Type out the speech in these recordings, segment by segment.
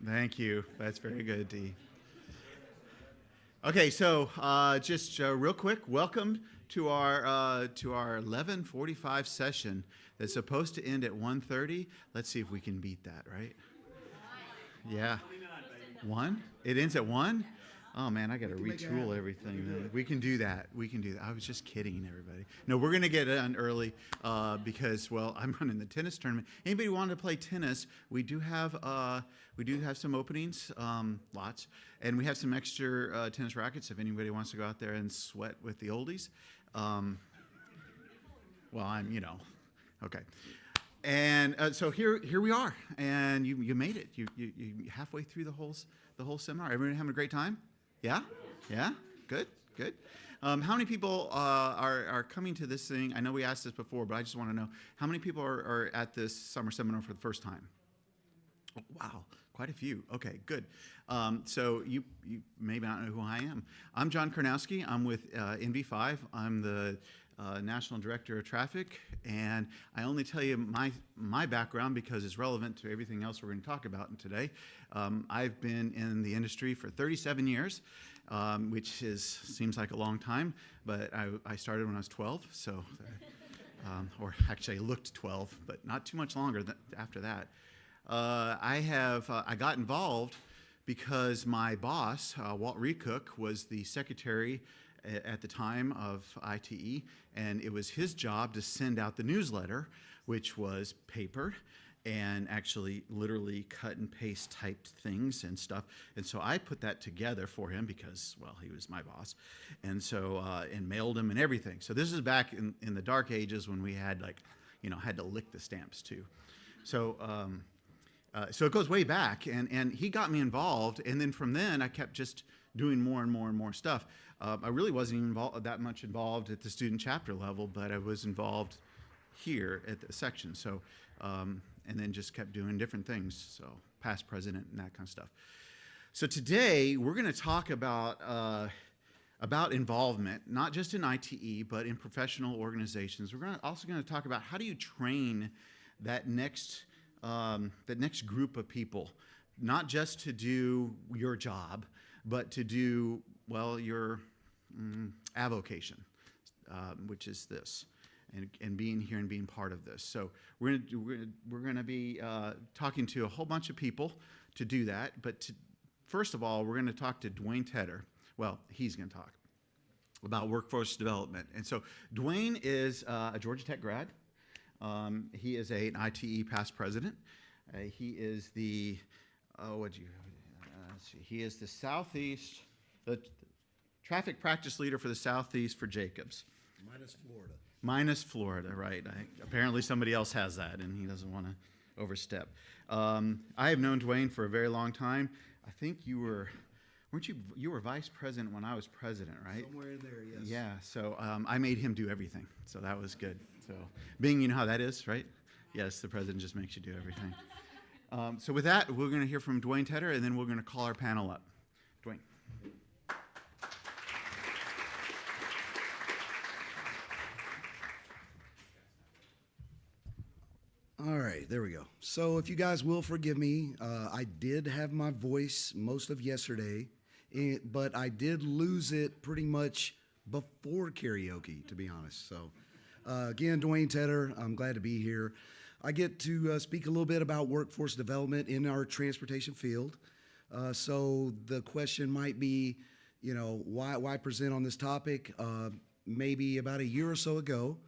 Thank you. That's very good, Dee. Okay, so just real quick, welcome to our 11:45 session that's supposed to end at 1:30. Let's see if we can beat that, right? Yeah. One? It ends at one? Oh man, I got to retool everything. Then. We can do that. We can do that. I was just kidding, everybody. No, we're going to get done early because, well, I'm running the tennis tournament. Anybody want to play tennis? We do have some openings, lots, and we have some extra tennis rackets. If anybody wants to go out there and sweat with the oldies, well, okay. And so here we are, and you made it. You halfway through the whole seminar. Everyone having a great time? Yeah, yeah, good. How many people are coming to this thing? I know we asked this before, but I just want to know how many people are at this summer seminar for the first time. Oh, wow, quite a few. Okay, good. So you may not know who I am. I'm John Karnowski. I'm with NV5. I'm the National Director of Traffic, and I only tell you my background because it's relevant to everything else we're going to talk about today. I've been in the industry for 37 years, which seems like a long time, but I started when I was 12, so, or actually I looked 12, but not too much longer after that. I got involved because my boss, Walt Recook, was the secretary at the time of ITE, and it was his job to send out the newsletter, which was paper and actually literally cut and paste typed things and stuff. And so I put that together for him because, well, he was my boss. And so, and mailed him and everything. So this is back in the dark ages when we had had to lick the stamps too. So, so it goes way back, and he got me involved, and then from then I kept just doing more and more and more stuff. I really wasn't even that much involved at the student chapter level, but I was involved here at the section. So, and then just kept doing different things. So, past president and that kind of stuff. So today we're going to talk about involvement, not just in ITE, but in professional organizations. We're also going to talk about how do you train that next group of people, not just to do your job, but to do, well, your avocation, which is this, and being here and being part of this. So we're going to be talking to a whole bunch of people to do that. But first of all, we're going to talk to Dwayne Tedder. Well, he's going to talk about workforce development. And so Dwayne is a Georgia Tech grad. He is an ITE past president. He is the he is the Southeast, the traffic practice leader for the Southeast for Jacobs. Minus Florida, right. Apparently somebody else has that, and he doesn't want to overstep. I have known Dwayne for a very long time. I think you were vice president when I was president, right? Somewhere in there, yes. Yeah, so I made him do everything, so that was good. So you know how that is, right? Yes, the president just makes you do everything. So with that, we're going to hear from Dwayne Tedder, and then we're going to call our panel up. Dwayne. All right, there we go. So if you guys will forgive me, I did have my voice most of yesterday, but I did lose it pretty much before karaoke, to be honest. So again, Dwayne Tedder, I'm glad to be here. I get to speak a little bit about workforce development in our transportation field. So the question might be, why present on this topic? Maybe about a year or so ago,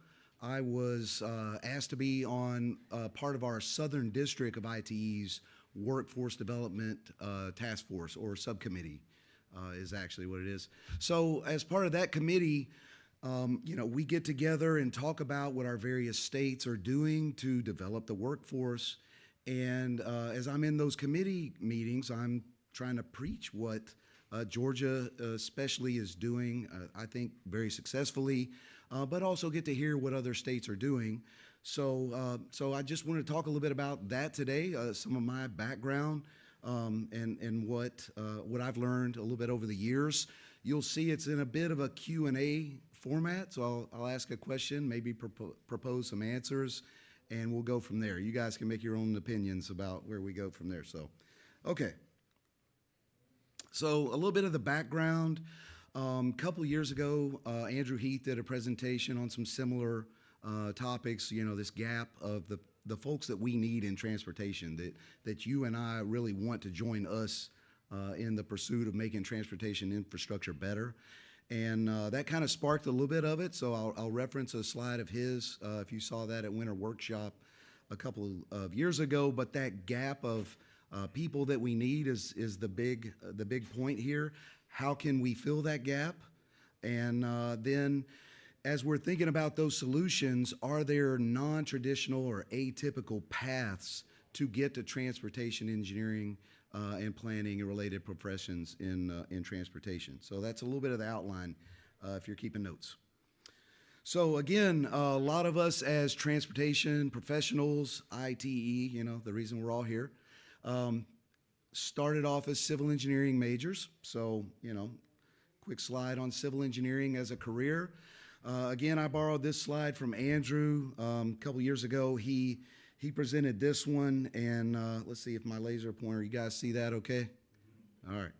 I was asked to be on part of our Southern District of ITE's Workforce Development Task Force, or subcommittee is actually what it is. So as part of that committee, we get together and talk about what our various states are doing to develop the workforce. And as I'm in those committee meetings, I'm trying to preach what Georgia especially is doing, I think very successfully, but also get to hear what other states are doing. So I just want to talk a little bit about that today, some of my background and what I've learned a little bit over the years. You'll see it's in a bit of a Q&A format, so I'll ask a question, maybe propose some answers, and we'll go from there. You guys can make your own opinions about where we go from there. So Okay. So a little bit of the background. Couple years ago, Andrew Heath did a presentation on some similar topics. You know, this gap of the folks that we need in transportation. That you and I really want to join us in the pursuit of making transportation infrastructure better. And that kind of sparked a little bit of it. So I'll reference a slide of his if you saw that at Winter Workshop a couple of years ago. But that gap of people that we need is the big point here. How can we fill that gap? And then as we're thinking about those solutions, are there non-traditional or atypical paths to get to transportation engineering and planning and related professions in transportation? So that's a little bit of the outline if you're keeping notes. So again, a lot of us as transportation professionals, ITE, you know, the reason we're all here, started off as civil engineering majors. So, you know, quick slide on civil engineering as a career. Again, I borrowed this slide from Andrew a couple years ago. He presented this one, and let's see if my laser pointer, you guys see that okay? All right.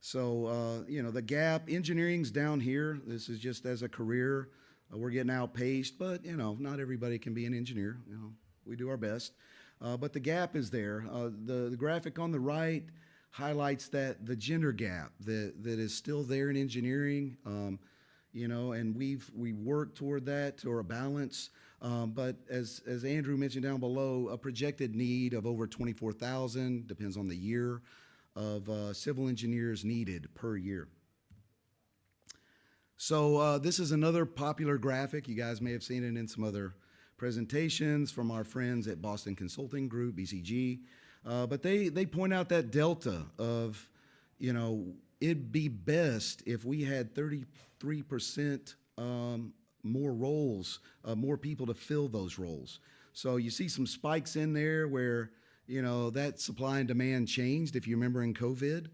So, you know, the gap, engineering's down here. This is just as a career. We're getting outpaced, but, you know, not everybody can be an engineer. You know, we do our best. But the gap is there. The graphic on the right highlights that the gender gap that is still there in engineering, you know, and we work toward that or a balance. But as Andrew mentioned down below, a projected need of over 24,000, depends on the year, of civil engineers needed per year. So this is another popular graphic. You guys may have seen it in some other presentations from our friends at Boston Consulting Group, BCG. But they point out that delta of, you know, it'd be best if we had 33% more roles, more people to fill those roles. So you see some spikes in there where, you know, that supply and demand changed, if you remember in COVID.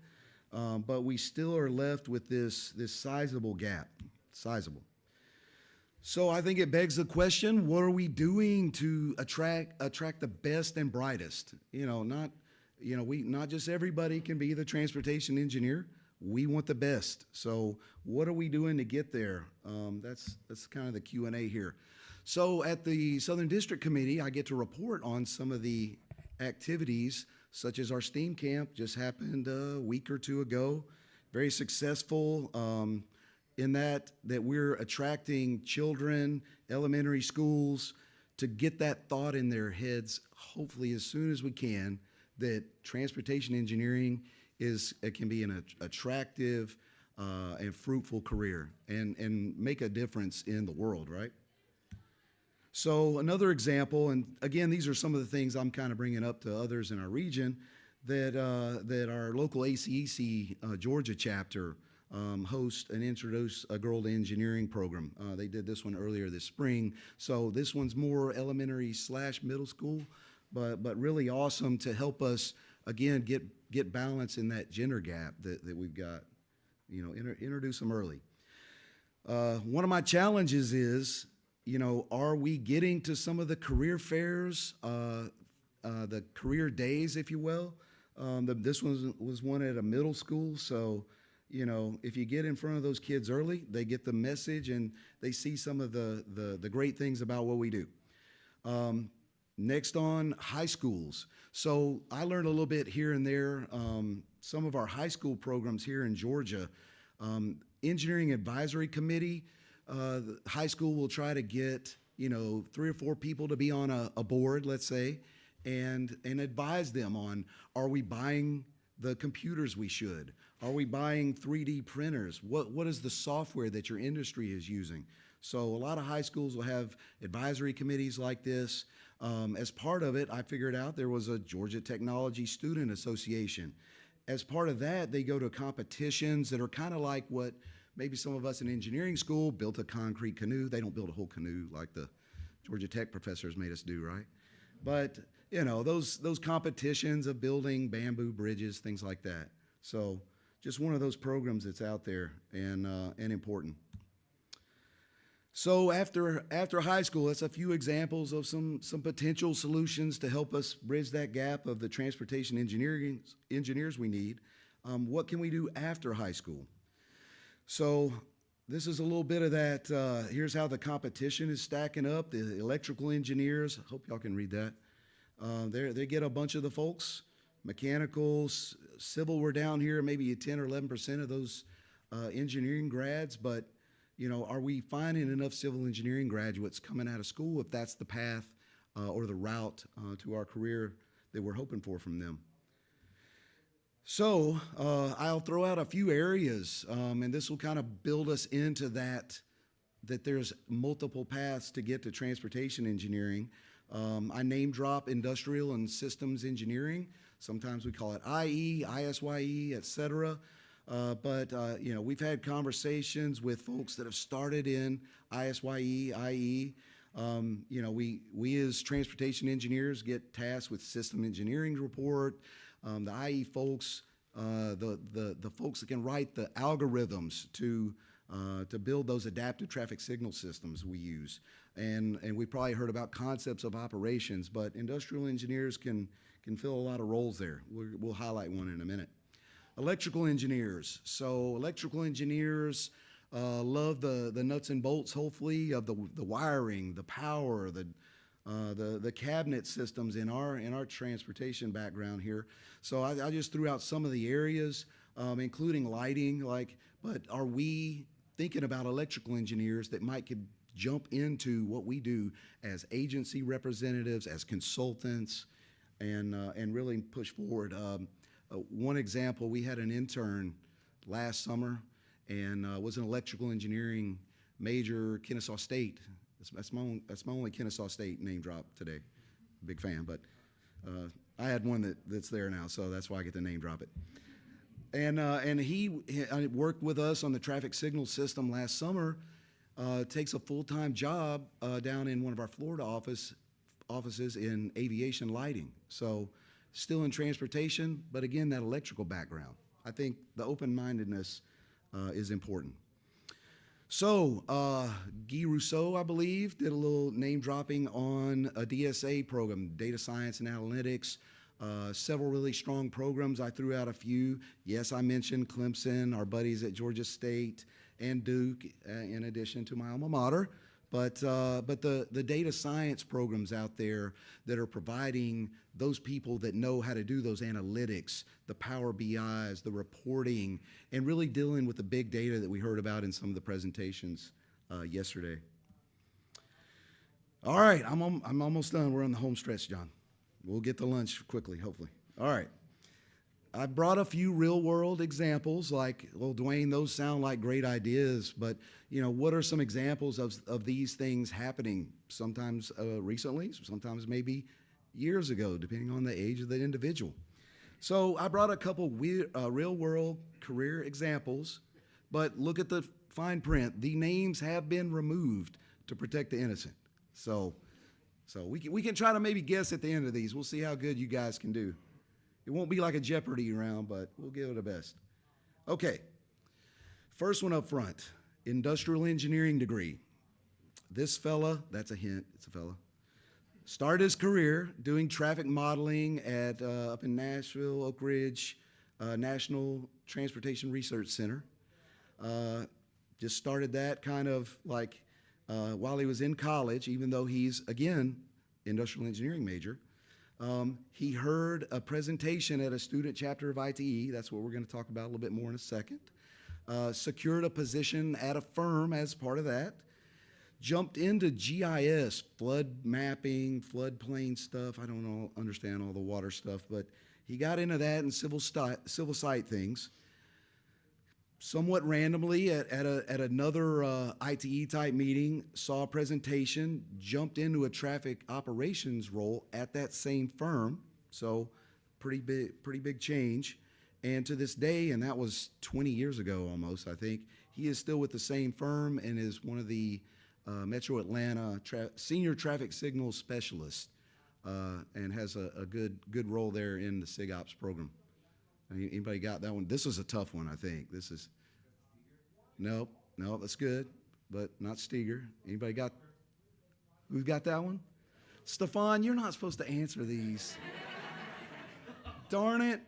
But we still are left with this sizable gap, sizable. So I think it begs the question, what are we doing to attract the best and brightest? You know, not just everybody can be the transportation engineer. We want the best. So what are we doing to get there? That's kind of the Q&A here. So at the Southern District Committee, I get to report on some of the activities, such as our STEAM camp just happened a week or two ago. Very successful. In that we're attracting children, elementary schools, to get that thought in their heads, hopefully as soon as we can, that transportation engineering can be an attractive and fruitful career and make a difference in the world, right? So another example, and again, these are some of the things I'm kind of bringing up to others in our region, that our local ACEC Georgia chapter host and introduce a Girl to Engineering program. They did this one earlier this spring. So this one's more elementary / middle school, but really awesome to help us, again, get balance in that gender gap that we've got. You know, introduce them early. One of my challenges is, you know, are we getting to some of the career fairs, the career days, if you will? This one was one at a middle school, so, you know, if you get in front of those kids early, they get the message and they see some of the great things about what we do. Next on high schools. So I learned a little bit here and there. Some of our high school programs here in Georgia, Engineering Advisory Committee, the high school will try to get, you know, 3 or 4 people to be on a board, let's say, and advise them on, are we buying the computers we should? Are we buying 3D printers? What is the software that your industry is using? So a lot of high schools will have advisory committees like this. As part of it, I figured out there was a Georgia Technology Student Association. As part of that, they go to competitions that are kind of like what maybe some of us in engineering school built a concrete canoe. They don't build a whole canoe like the Georgia Tech professors made us do, right? But, you know, those competitions of building bamboo bridges, things like that. So just one of those programs that's out there and important. So after high school, that's a few examples of some potential solutions to help us bridge that gap of the transportation engineers we need. What can we do after high school? So this is a little bit of that. Here's how the competition is stacking up. The electrical engineers, I hope y'all can read that. They get a bunch of the folks. Mechanicals, civil, we're down here, maybe 10 or 11% of those engineering grads, but are we finding enough civil engineering graduates coming out of school if that's the path or the route to our career that we're hoping for from them? So I'll throw out a few areas, and this will kind of build us into that there's multiple paths to get to transportation engineering. I name drop industrial and systems engineering. Sometimes we call it IE, ISYE, et cetera. But we've had conversations with folks that have started in ISYE, IE. We as transportation engineers get tasked with system engineering report. The IE folks, the folks that can write the algorithms to build those adaptive traffic signal systems we use. And we probably heard about concepts of operations, but industrial engineers can fill a lot of roles there. We'll highlight one in a minute. Electrical engineers. So electrical engineers love the nuts and bolts, hopefully, of the wiring, the power, the cabinet systems in our transportation background here. So I just threw out some of the areas, including lighting. But are we thinking about electrical engineers that could jump into what we do as agency representatives, as consultants, and really push forward? One example, we had an intern last summer and was an electrical engineering major, Kennesaw State. That's my only Kennesaw State name drop today. Big fan, but I had one that's there now, so that's why I get to name drop it. And he worked with us on the traffic signal system last summer. Takes a full-time job down in one of our Florida offices in aviation lighting. So still in transportation, but again, that electrical background. I think the open-mindedness is important. So Guy Rousseau, I believe, did a little name dropping on a DSA program, Data Science and Analytics. Several really strong programs. I threw out a few. Yes, I mentioned Clemson, our buddies at Georgia State, and Duke, in addition to my alma mater. But the data science programs out there that are providing those people that know how to do those analytics, the Power BIs, the reporting, and really dealing with the big data that we heard about in some of the presentations yesterday. All right, I'm almost done. We're on the home stretch, John. We'll get to lunch quickly, hopefully. All right. I brought a few real-world examples, like, well, Dwayne, those sound like great ideas, but, what are some examples of these things happening, sometimes recently, sometimes maybe years ago, depending on the age of the individual? So I brought a couple real-world career examples, but look at the fine print. The names have been removed to protect the innocent. So we can try to maybe guess at the end of these. We'll see how good you guys can do. It won't be like a Jeopardy round, but we'll give it a best. Okay, first one up front, industrial engineering degree. This fella, that's a hint, it's a fella, started his career doing traffic modeling at up in Nashville, Oak Ridge, National Transportation Research Center. Just started that kind of like while he was in college, even though he's, again, industrial engineering major. He heard a presentation at a student chapter of ITE. That's what we're going to talk about a little bit more in a second. Secured a position at a firm as part of that. Jumped into GIS, flood mapping, floodplain stuff. I don't understand all the water stuff, but he got into that and civil site things. Somewhat randomly at another ITE type meeting, saw a presentation, jumped into a traffic operations role at that same firm. So pretty big change. And to this day, and that was 20 years ago almost, I think, he is still with the same firm and is one of the Metro Atlanta senior traffic signal specialists and has a good role there in the SIGOPS program. Anybody got that one? This is a tough one, I think. Nope, that's good. but not Steger. Anybody got, who's got that one? Stefan, you're not supposed to answer these. Darn it.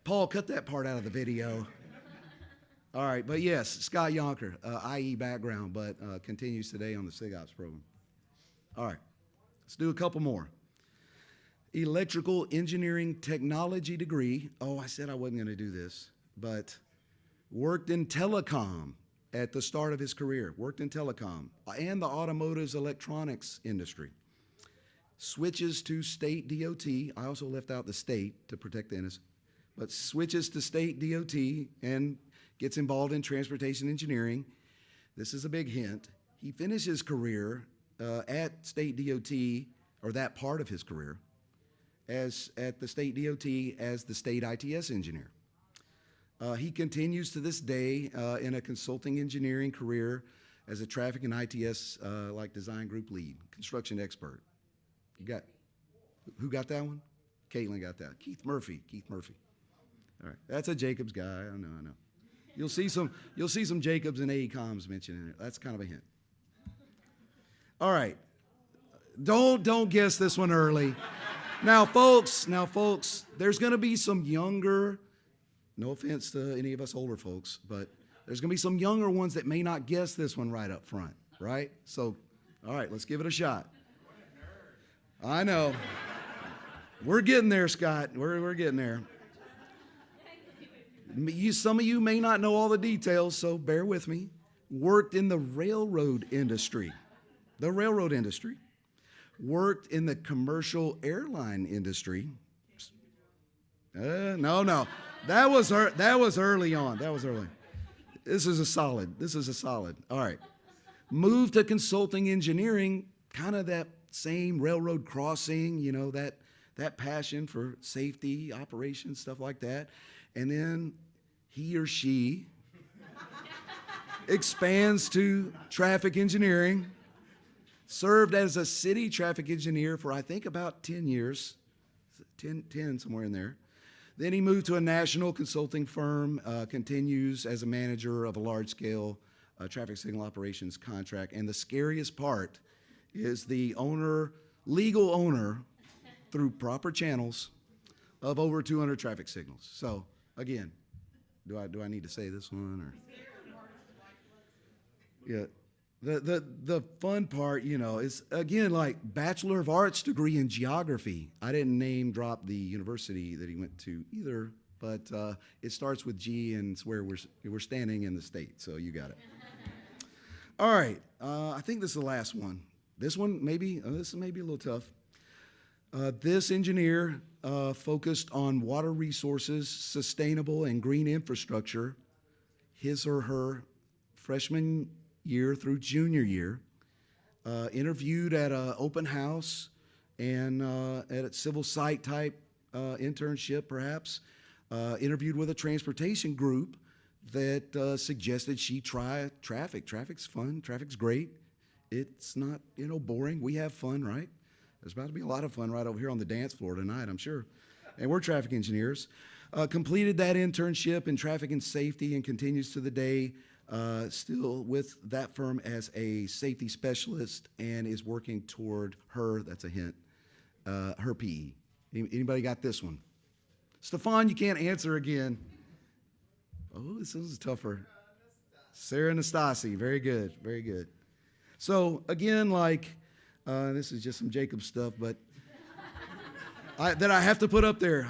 Paul, cut that part out of the video. All right, but yes, Scott Yonker, IE background, but continues today on the SIGOPS program. All right, let's do a couple more. Electrical engineering technology degree. Oh, I said I wasn't going to do this, but worked in telecom at the start of his career, worked in telecom and the automotive electronics industry. Switches to state DOT. I also left out the state to protect the innocent, but switches to state DOT and gets involved in transportation engineering. This is a big hint. He finished his career at state DOT, or that part of his career, as at the state DOT as the state ITS engineer. He continues to this day in a consulting engineering career as a traffic and ITS like design group lead, construction expert. You got, who got that one? Caitlin got that. Keith Murphy. All right, that's a Jacobs guy. I know. You'll see some Jacobs and AECOMs mentioned in it. That's kind of a hint. All right, don't guess this one early. Now, folks, there's going to be some younger. No offense to any of us older folks, but there's going to be some younger ones that may not guess this one right up front, right? So, all right, let's give it a shot. I know. We're getting there, Scott. We're getting there. Some of you may not know all the details, so bear with me. Worked in the railroad industry. Worked in the commercial airline industry. No. That was early on. This is a solid. All right. Moved to consulting engineering, kind of that same railroad crossing, you know, that passion for safety, operations, stuff like that. And then he or she expands to traffic engineering, served as a city traffic engineer for, I think, about 10 years, 10 somewhere in there. Then he moved to a national consulting firm, continues as a manager of a large-scale traffic signal operations contract. And the scariest part is the legal owner, through proper channels, of over 200 traffic signals. So, again, do I need to say this one? Or? Yeah. The fun part, you know, is, again, like Bachelor of Arts degree in geography. I didn't name drop the university that he went to either, but it starts with G and it's where we're standing in the state, so you got it. All right, I think this is the last one. This one, this may be a little tough. This engineer focused on water resources, sustainable and green infrastructure, his or her freshman year through junior year, interviewed at an open house and at a civil site type internship perhaps, interviewed with a transportation group that suggested she try traffic. Traffic's fun, traffic's great. It's not, boring. We have fun, right? There's about to be a lot of fun right over here on the dance floor tonight, I'm sure. And we're traffic engineers. Completed that internship in traffic and safety and continues to the day still with that firm as a safety specialist and is working toward that's a hint, her PE. Anybody got this one? Stefan, you can't answer again. Oh, this is tougher. Sarah Nastasi, very good. So again, this is just some Jacob stuff, but that I have to put up there.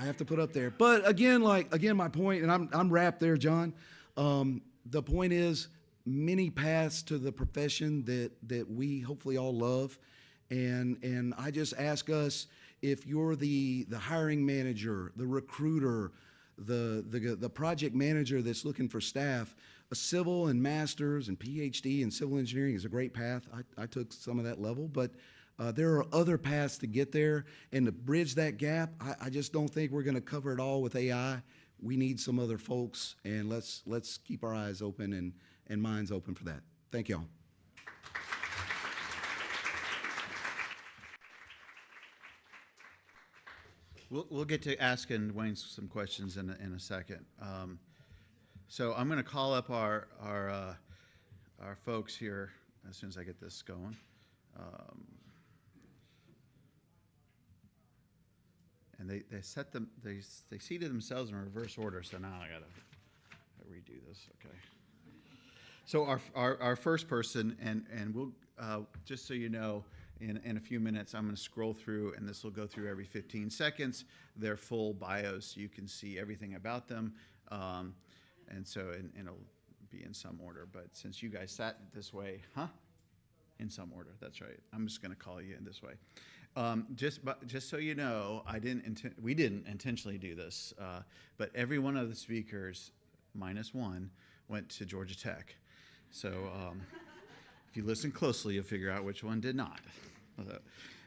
But again, my point, and I'm wrapped there, John. The point is, many paths to the profession that we hopefully all love, and I just ask us, if you're the hiring manager, the recruiter, the project manager that's looking for staff, a civil and master's and PhD in civil engineering is a great path. I took some of that level, but there are other paths to get there, and to bridge that gap, I just don't think we're going to cover it all with AI. We need some other folks, and let's keep our eyes open and minds open for that. Thank y'all. We'll get to asking Wayne some questions in a second. So I'm going to call up our our folks here as soon as I get this going. And they seated themselves in reverse order, so now I gotta redo this. Okay. So our first person, and we'll just so you know, in a few minutes I'm going to scroll through, and this will go through every 15 seconds their full bios, so you can see everything about them, and it'll be in some order. But since you guys sat this way, in some order. That's right. I'm just going to call you in this way. Just so you know, we didn't intentionally do this, but every one of the speakers, minus one, went to Georgia Tech. So if you listen closely, you'll figure out which one did not.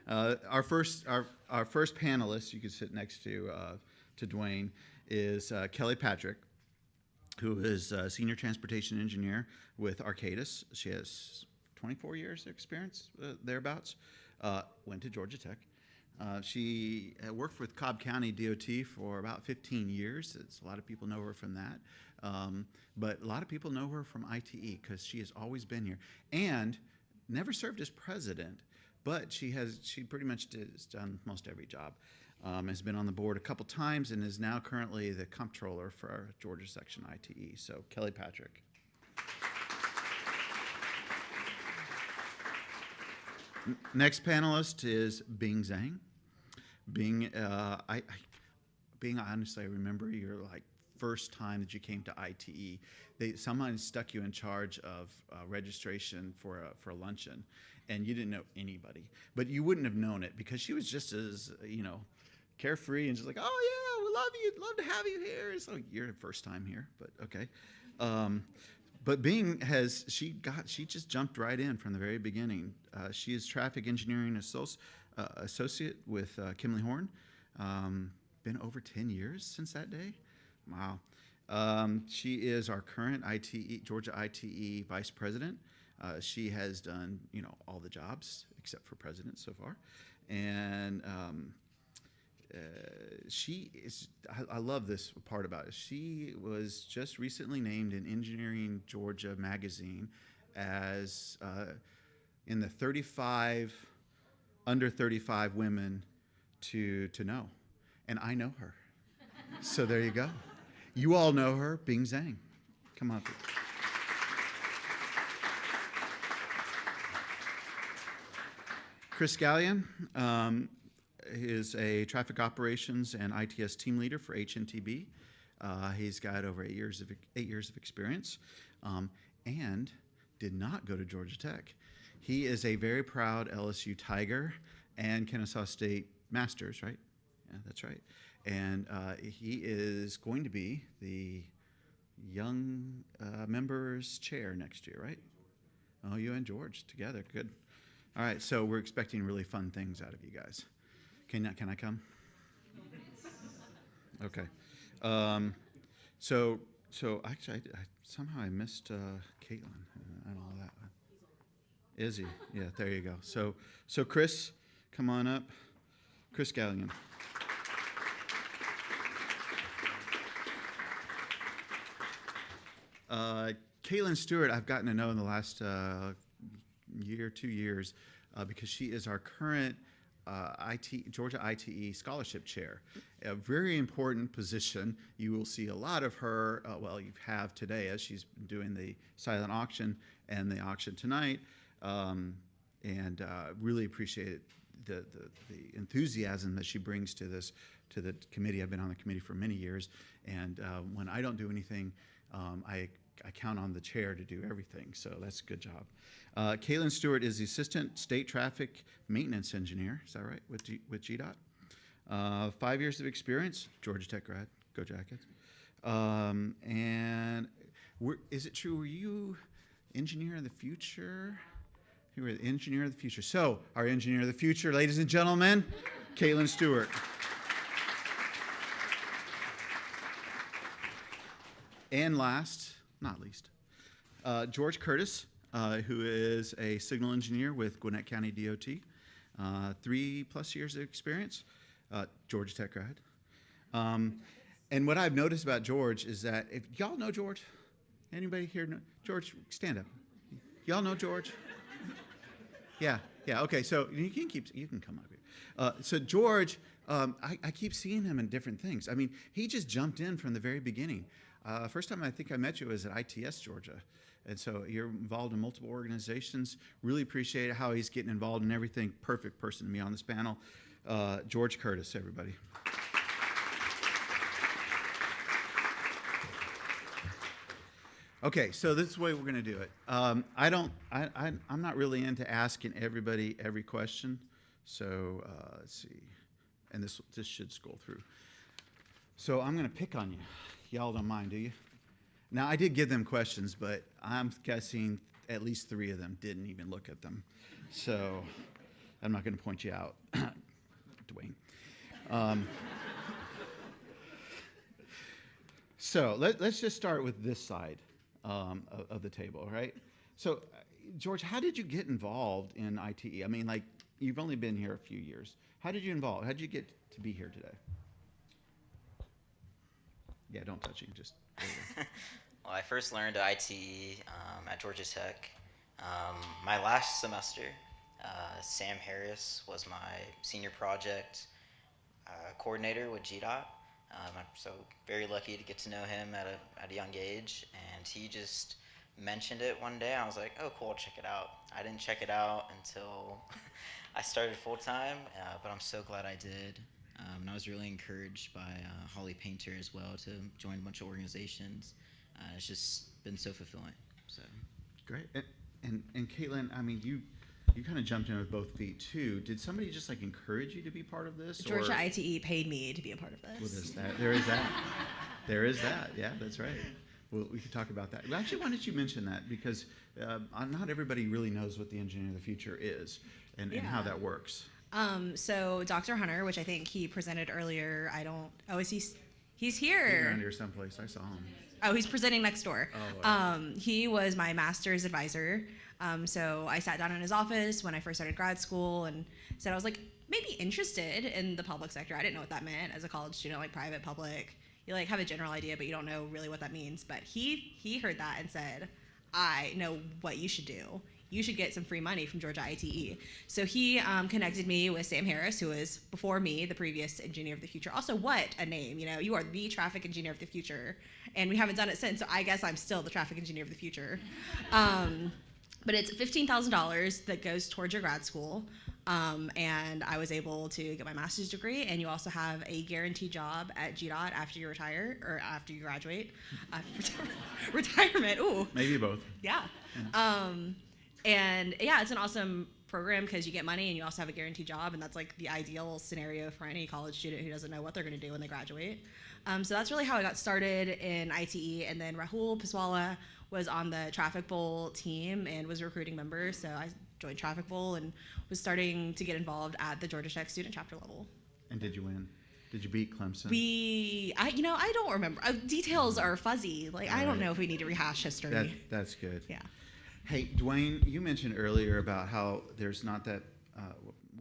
Our first panelist, you can sit next to Dwayne, is Kelly Patrick, who is a senior transportation engineer with Arcadis. She has 24 years of experience, thereabouts. Went to Georgia Tech. She worked with Cobb County DOT for about 15 years. A lot of people know her from that. But a lot of people know her from ITE because she has always been here and never served as president, but she pretty much has done most every job. Has been on the board a couple times and is now currently the comptroller for our Georgia section ITE. So Kelly Patrick. Next panelist is Bing Zhang. Bing, Bing, honestly, I remember your first time that you came to ITE. Someone stuck you in charge of registration for a luncheon, and you didn't know anybody, but you wouldn't have known it because she was just as carefree and just like, oh yeah, we love you, love to have you here. It's like your first time here, but okay. But Bing she just jumped right in from the very beginning. She is traffic engineering associate with Kimley Horn. Been over 10 years since that day. Wow. She is our current Georgia ITE vice president. She has done all the jobs except for president so far, and she is. I love this part about it. She was just recently named in Engineering Georgia magazine as in the 35 under 35 women to know, and I know her. So there you go. You all know her, Bing Zhang. Come on. Chris Gallion is a traffic operations and ITS team leader for HNTB. He's got over 8 years of experience, and did not go to Georgia Tech. He is a very proud LSU Tiger and Kennesaw State Masters, right? Yeah, that's right. And he is going to be the young members chair next year, right? Oh, you and George together, good. All right, so we're expecting really fun things out of you guys. Can I come? Okay. So actually, somehow I missed Caitlin and all that. Is he? Yeah, there you go. So Chris, come on up. Chris Gallion. Caitlin Stewart, I've gotten to know in the last 2 years because she is our current Georgia ITE scholarship chair. A very important position. You will see a lot of her, you have today as she's doing the silent auction and the auction tonight, and really appreciate the enthusiasm that she brings to the committee. I've been on the committee for many years, and when I don't do anything, I count on the chair to do everything, so that's a good job. Caitlin Stewart is the Assistant State Traffic Maintenance Engineer, is that right, with GDOT? 5 years of experience, Georgia Tech grad, go Jackets. And is it true, were you engineer of the future? You were the engineer of the future. So, our engineer of the future, ladies and gentlemen, Caitlin Stewart. And last, not least, George Curtis, who is a signal engineer with Gwinnett County DOT, 3+ years of experience, Georgia Tech grad. And what I've noticed about George is that, if y'all know George, anybody here know? George, stand up. Y'all know George? Yeah. Okay. So you can come up here. So George, I keep seeing him in different things. I mean, he just jumped in from the very beginning. First time I think I met you was at ITS Georgia, and so you're involved in multiple organizations. Really appreciate how he's getting involved in everything. Perfect person to be on this panel. George Curtis, everybody. Okay, so this is the way we're going to do it. I'm not really into asking everybody every question. So let's see, and this should scroll through. So I'm going to pick on you. Y'all don't mind, do you? Now I did give them questions, but I'm guessing at least 3 of them didn't even look at them. So I'm not going to point you out, Dwayne. So let's just start with this side of the table, right? So, George, how did you get involved in ITE? I mean, like, you've only been here a few years. How did you involve? How did you get to be here today? Yeah, don't touch it. Just. Well, I first learned ITE at Georgia Tech. My last semester, Sam Harris was my senior project coordinator with GDOT. I'm so very lucky to get to know him at a young age, and he just mentioned it one day. I was like, oh, cool, I'll check it out. I didn't check it out until I started full-time, but I'm so glad I did. And I was really encouraged by Holly Painter as well to join a bunch of organizations. It's just been so fulfilling. So Great. And Caitlin, I mean, you kind of jumped in with both feet too. Did somebody just like encourage you to be part of this? Georgia ITE paid me to be a part of this. Well, there is that. There is that. Yeah, that's right. Well, we could talk about that. Well, actually, why don't you mention that? Because not everybody really knows what the Engineer of the Future is and how that works. So Dr. Hunter, which I think he presented earlier, he's He's here. around here someplace. I saw him. Oh, he's presenting next door. Oh, wow. He was my master's advisor. So I sat down in his office when I first started grad school and said I was like maybe interested in the public sector. I didn't know what that meant as a college student, like private, public. You like have a general idea, but you don't know really what that means. But he heard that and said, I know what you should do. You should get some free money from Georgia ITE. So he connected me with Sam Harris, who was before me, the previous engineer of the future. Also, what a name, you are the traffic engineer of the future. And we haven't done it since, so I guess I'm still the traffic engineer of the future. But it's $15,000 that goes towards your grad school. And I was able to get my master's degree, and you also have a guaranteed job at GDOT after you retire, or after you graduate. Retirement, ooh. Maybe both. Yeah. And yeah, it's an awesome program because you get money and you also have a guaranteed job, and that's like the ideal scenario for any college student who doesn't know what they're going to do when they graduate. So that's really how I got started in ITE, and then Rahul Paswala was on the Traffic Bowl team and was recruiting members, so I joined Traffic Bowl and was starting to get involved at the Georgia Tech student chapter level. And did you win? Did you beat Clemson? I don't remember. Details are fuzzy. Like, I don't know if we need to rehash history. That's good. Yeah. Hey, Dwayne, you mentioned earlier about how there's not that,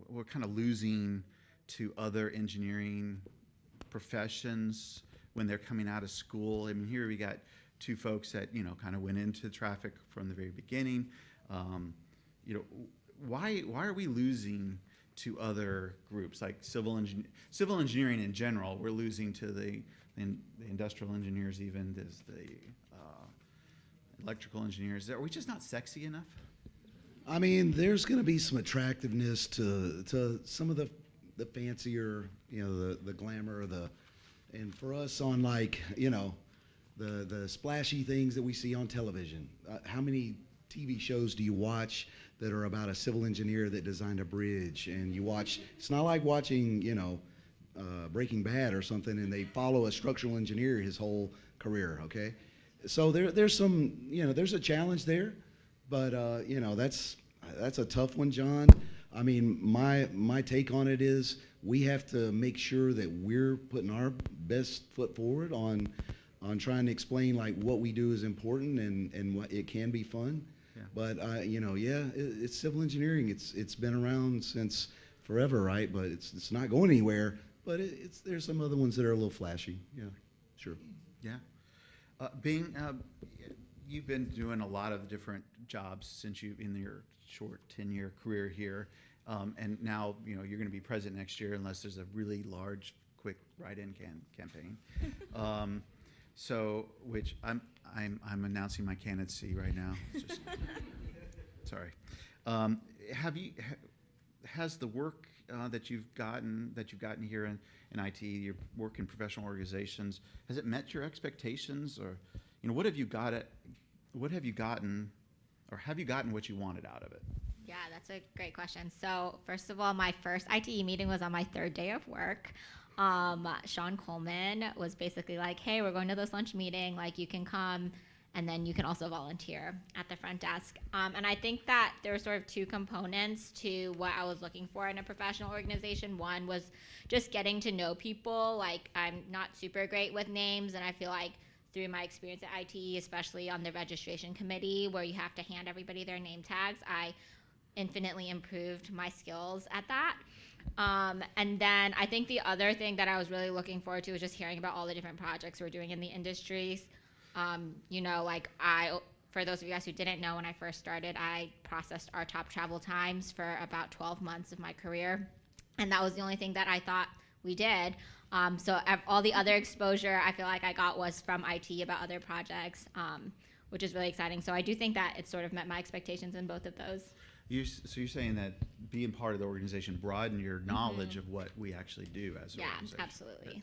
we're kind of losing to other engineering professions when they're coming out of school. I mean, here we got 2 folks that, kind of went into traffic from the very beginning. Why are we losing to other groups like civil engineering in general? We're losing to the industrial engineers, even as the electrical engineers. Are we just not sexy enough? I mean, there's going to be some attractiveness to some of the fancier, the glamour, and for us on like, the splashy things that we see on television. How many TV shows do you watch that are about a civil engineer that designed a bridge? And you watch, it's not like watching, Breaking Bad or something, and they follow a structural engineer his whole career, okay? So there's some, there's a challenge there, but, that's a tough one, John. I mean, my take on it is we have to make sure that we're putting our best foot forward on trying to explain like what we do is important and what it can be fun. Yeah. But it's civil engineering. It's been around since forever, right? But it's not going anywhere. But there's some other ones that are a little flashy. Yeah, sure. Yeah. you've been doing a lot of different jobs since you in your short 10-year career here, and now you're going to be president next year unless there's a really large, quick write-in campaign. So, which I'm announcing my candidacy right now. It's just, sorry. Has the work that you've gotten here in IT, your work in professional organizations, has it met your expectations, or what have you gotten, or have you gotten what you wanted out of it? Yeah, that's a great question. So first of all, my first ITE meeting was on my third day of work. Sean Coleman was basically like, hey, we're going to this lunch meeting, like you can come and then you can also volunteer at the front desk. And I think that there were sort of two components to what I was looking for in a professional organization. One was just getting to know people. Like, I'm not super great with names, and I feel like through my experience at ITE, especially on the registration committee where you have to hand everybody their name tags, I infinitely improved my skills at that. And then I think the other thing that I was really looking forward to was just hearing about all the different projects we're doing in the industries. For those of you guys who didn't know, when I first started, I processed our top travel times for about 12 months of my career. And that was the only thing that I thought we did. So all the other exposure I feel like I got was from IT about other projects, which is really exciting. So I do think that it sort of met my expectations in both of those. So you're saying that being part of the organization broadened your knowledge of what we actually do as an organization. Yeah, absolutely.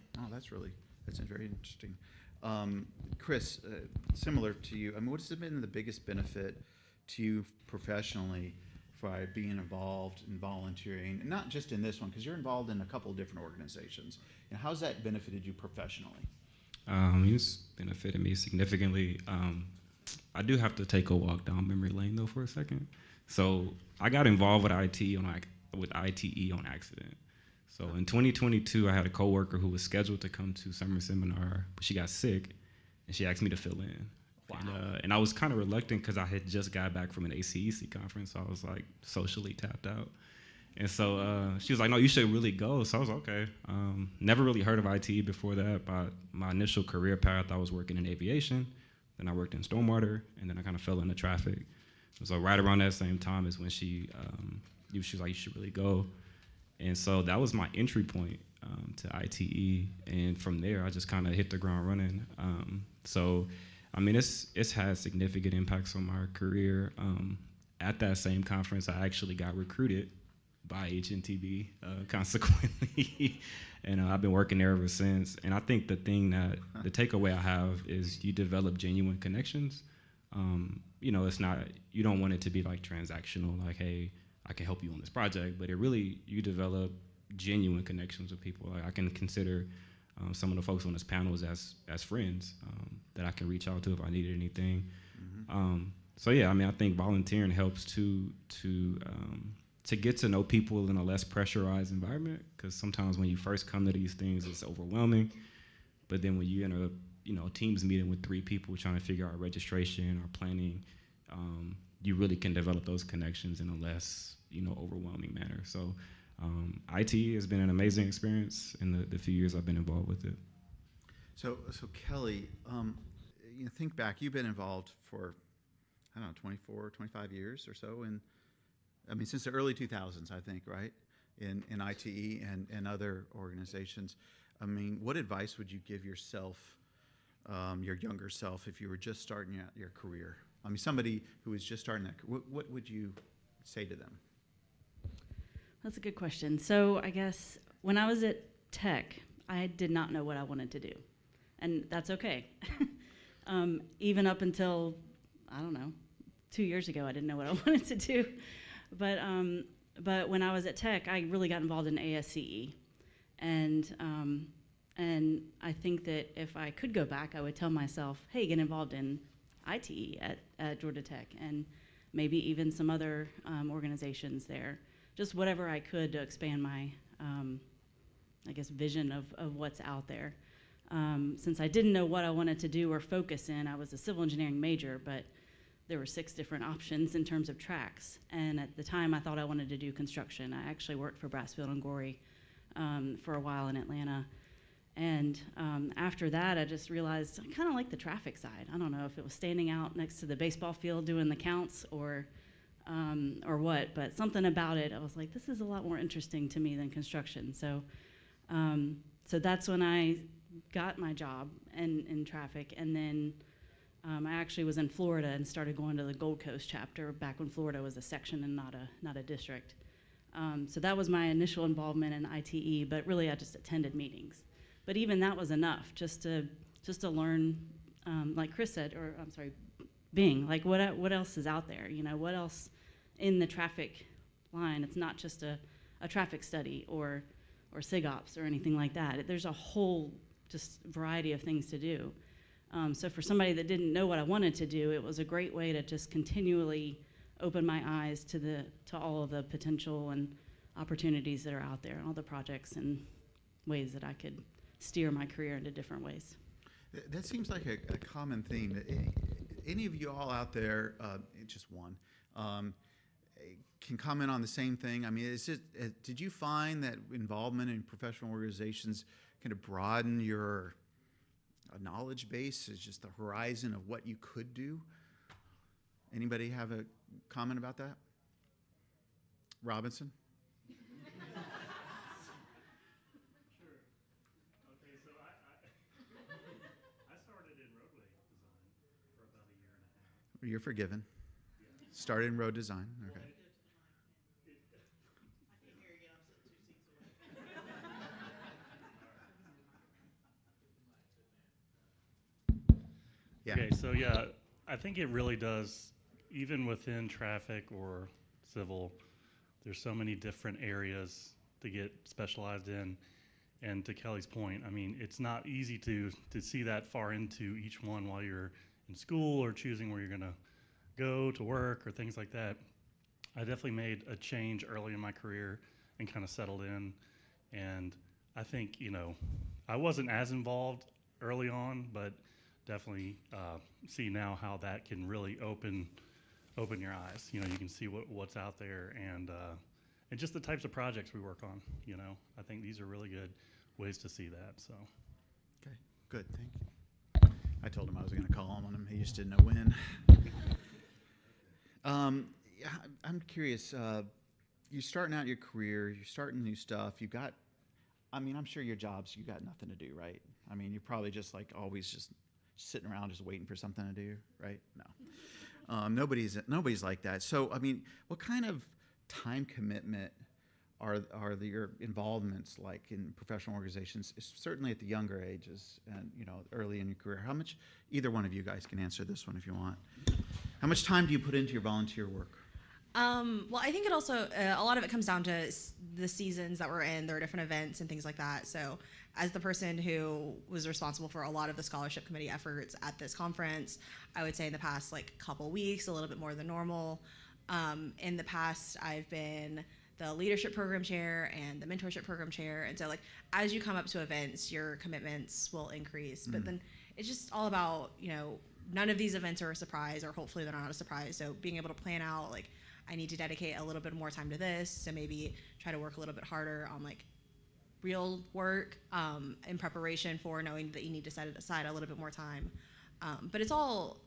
That's very interesting. Chris, similar to you, what has been the biggest benefit to you professionally by being involved in volunteering, and not just in this one, because you're involved in a couple of different organizations. How's that benefited you professionally? It's benefited me significantly. I do have to take a walk down memory lane though for a second. So I got involved with ITE on accident. So in 2022, I had a coworker who was scheduled to come to summer seminar, but she got sick, and she asked me to fill in. Wow. And I was kind of reluctant because I had just got back from an ACEC conference, so I was like socially tapped out. And so she was like, no, you should really go. So I was like, okay. Never really heard of ITE before that. But my initial career path, I was working in aviation, then I worked in stormwater, and then I kind of fell into traffic. So right around that same time is when she was like, you should really go. And so that was my entry point to ITE. And from there, I just kind of hit the ground running. It's had significant impacts on my career. At that same conference, I actually got recruited by HNTB, consequently. And I've been working there ever since. And I think the takeaway I have is you develop genuine connections. It's not, you don't want it to be like transactional, like, hey, I can help you on this project, but you develop genuine connections with people. Like, I can consider some of the folks on this panel as friends that I can reach out to if I needed anything. Mm-hmm. I think volunteering helps to get to know people in a less pressurized environment, because sometimes when you first come to these things, it's overwhelming. But then when you enter a teams meeting with 3 people trying to figure out registration or planning, you really can develop those connections in a less, overwhelming manner. So IT has been an amazing experience in the few years I've been involved with it. So Kelly, think back, you've been involved for, 24, 25 years or so, since the early 2000s, I think, right? In ITE and other organizations. What advice would you give yourself, your younger self, if you were just starting out your career? Somebody who was just starting that, what would you say to them? That's a good question. So I guess when I was at Tech, I did not know what I wanted to do. And that's okay. Even up until, 2 years ago, I didn't know what I wanted to do. But when I was at Tech, I really got involved in ASCE. And I think that if I could go back, I would tell myself, hey, get involved in ITE at Georgia Tech, and maybe even some other organizations there. Just whatever I could to expand my, vision of what's out there. Since I didn't know what I wanted to do or focus in, I was a civil engineering major, but there were 6 different options in terms of tracks. And at the time, I thought I wanted to do construction. I actually worked for Brassfield and Gorey for a while in Atlanta. And after that, I just realized I kind of like the traffic side. I don't know if it was standing out next to the baseball field doing the counts or what, but something about it, I was like, this is a lot more interesting to me than construction. So that's when I got my job in traffic, and then I actually was in Florida and started going to the Gold Coast chapter back when Florida was a section and not a district. So that was my initial involvement in ITE, but really I just attended meetings. But even that was enough just to learn, like Chris said, or I'm sorry, Bing, like what else is out there? You know, what else in the traffic line? It's not just a traffic study or SIGOPS or anything like that. There's a whole just variety of things to do. So for somebody that didn't know what I wanted to do, it was a great way to just continually open my eyes to all of the potential and opportunities that are out there, and all the projects and ways that I could steer my career into different ways. That seems like a common theme. That any of you all out there, just one, can comment on the same thing? I mean, did you find that involvement in professional organizations kind of broaden your knowledge base? Is just the horizon of what you could do? Anybody have a comment about that? Robinson? You're forgiven. Started in road design. Okay. Yeah. Okay, so yeah, I think it really does, even within traffic or civil, there's so many different areas to get specialized in. And to Kelly's point, I mean, it's not easy to see that far into each one while you're in school or choosing where you're gonna go to work or things like that. I definitely made a change early in my career and kind of settled in. And I think, you know, I wasn't as involved early on, but definitely see now how that can really open your eyes. You know, you can see what's out there, and just the types of projects we work on. You know, I think these are really good ways to see that. So. Okay, good, thank you. I told him I was going to call him on him. He just didn't know when. Yeah, I'm curious. You're starting out your career. You're starting new stuff. You got, I mean, I'm sure your jobs, you got nothing to do, right? I mean, you're probably just like always just sitting around just waiting for something to do, right? No. Nobody's like that. So, I mean, what kind of time commitment are your involvements like in professional organizations, certainly at the younger ages and, you know, early in your career? How much, either one of you guys can answer this one if you want. How much time do you put into your volunteer work? Well, I think it also, a lot of it comes down to the seasons that we're in. There are different events and things like that. So as the person who was responsible for a lot of the scholarship committee efforts at this conference, I would say in the past like couple weeks, a little bit more than normal. In the past, I've been the leadership program chair and the mentorship program chair. And so like, as you come up to events, your commitments will increase. But then it's just all about, you know, none of these events are a surprise, or hopefully they're not a surprise. So being able to plan out, like, I need to dedicate a little bit more time to this, so maybe try to work a little bit harder on like real work in preparation for knowing that you need to set it aside a little bit more time. But it's all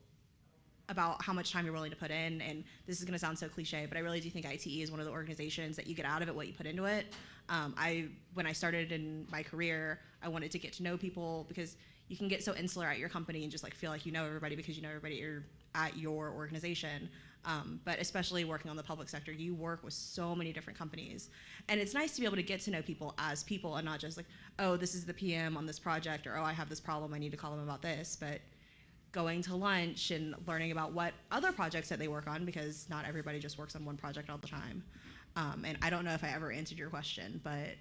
about how much time you're willing to put in, and this is gonna sound so cliche, but I really do think ITE is one of the organizations that you get out of it what you put into it. When I started in my career, I wanted to get to know people, because you can get so insular at your company and just like feel like you know everybody because you know everybody at your organization. But especially working on the public sector, you work with so many different companies. And it's nice to be able to get to know people as people and not just like, oh, this is the PM on this project, or oh, I have this problem, I need to call them about this. But going to lunch and learning about what other projects that they work on, because not everybody just works on one project all the time. And I don't know if I ever answered your question, but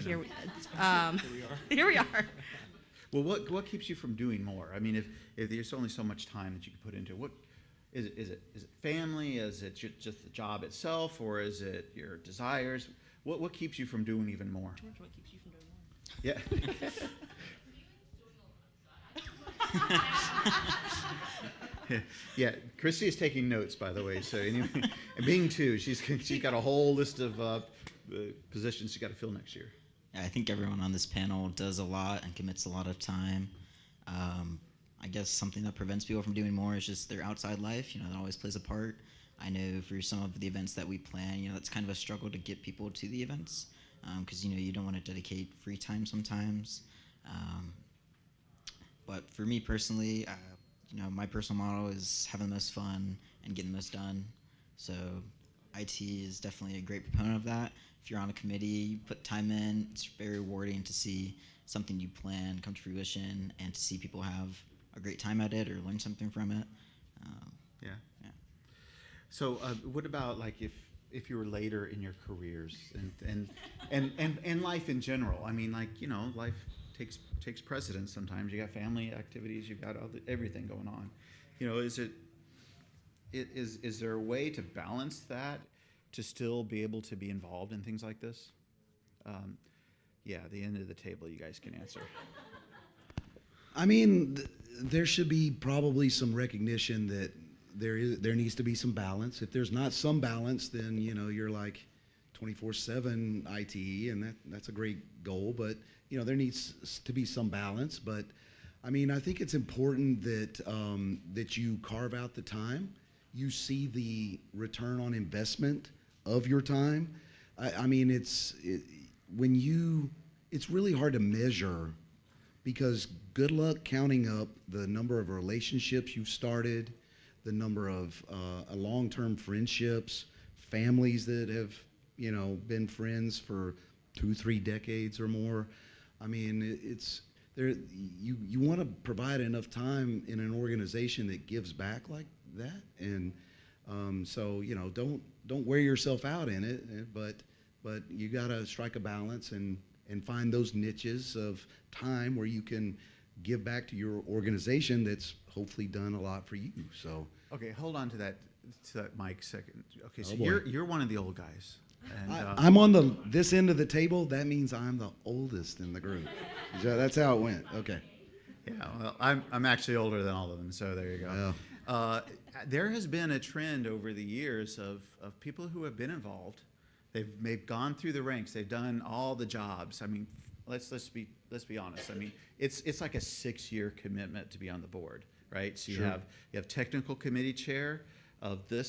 here we are. Well, what keeps you from doing more? I mean, if there's only so much time that you can put into it, what is it family? Is it just the job itself, or is it your desires? What keeps you from doing even more? George, what keeps you from doing more? Yeah. Yeah, Christy is taking notes, by the way. So, anyway, and being too, she's got a whole list of positions she's got to fill next year. I think everyone on this panel does a lot and commits a lot of time. I guess something that prevents people from doing more is just their outside life. That always plays a part. I know for some of the events that we plan, it's kind of a struggle to get people to the events because, you don't want to dedicate free time sometimes. But for me personally, my personal motto is having the most fun and getting the most done. So IT is definitely a great proponent of that. If you're on a committee, you put time in, it's very rewarding to see something you plan come to fruition and to see people have a great time at it or learn something from it. Yeah. Yeah. So what about like if you were later in your careers and life in general? I mean, like, life takes precedence sometimes. You got family activities, you got everything going on. Is there a way to balance that to still be able to be involved in things like this? The end of the table, you guys can answer. I mean, there should be probably some recognition that there needs to be some balance. If there's not some balance, then you're like 24/7 ITE, and that's a great goal. But there needs to be some balance. But I mean, I think it's important that you carve out the time. You see the return on investment of your time. I mean, it's really hard to measure, because good luck counting up the number of relationships you've started, the number of long-term friendships, families that have been friends for 2-3 decades or more. I mean, it's there. You want to provide enough time in an organization that gives back like that, and so don't wear yourself out in it, but you got to strike a balance and find those niches of time where you can give back to your organization that's hopefully done a lot for you. So Okay, hold on to that mic a second. Okay, so Oh, boy. you're one of the old guys. And, I'm on this end of the table. That means I'm the oldest in the group. That's how it went. Okay. Yeah, well, I'm actually older than all of them, so there you go. There has been a trend over the years of people who have been involved. They've gone through the ranks. They've done all the jobs. I mean, let's be honest. I mean, it's like a 6-year commitment to be on the board, right? So Sure. you have technical committee chair of the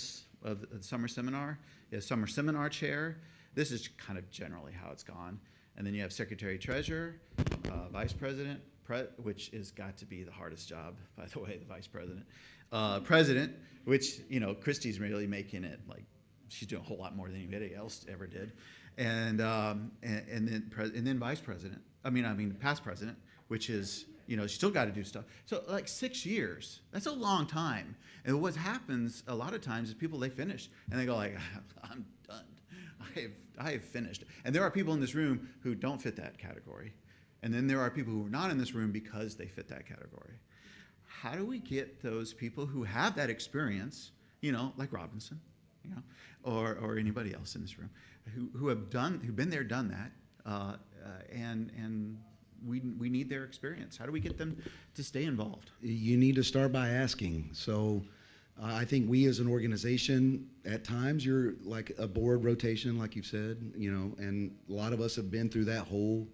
summer seminar. You have summer seminar chair. This is kind of generally how it's gone. And then you have secretary treasurer, vice president, which has got to be the hardest job, by the way, the vice president. President, which, Christy's really making it like she's doing a whole lot more than anybody else ever did. And then vice president. I mean past president, which is, you still got to do stuff. So like 6 years, that's a long time. And what happens a lot of times is people, they finish and they go like, I'm done. I have finished. And there are people in this room who don't fit that category. And then there are people who are not in this room because they fit that category. How do we get those people who have that experience, like Robinson, or anybody else in this room, who've been there, done that, and we need their experience. How do we get them to stay involved? You need to start by asking. So I think we as an organization, at times you're like a board rotation, like you've said, and a lot of us have been through that whole,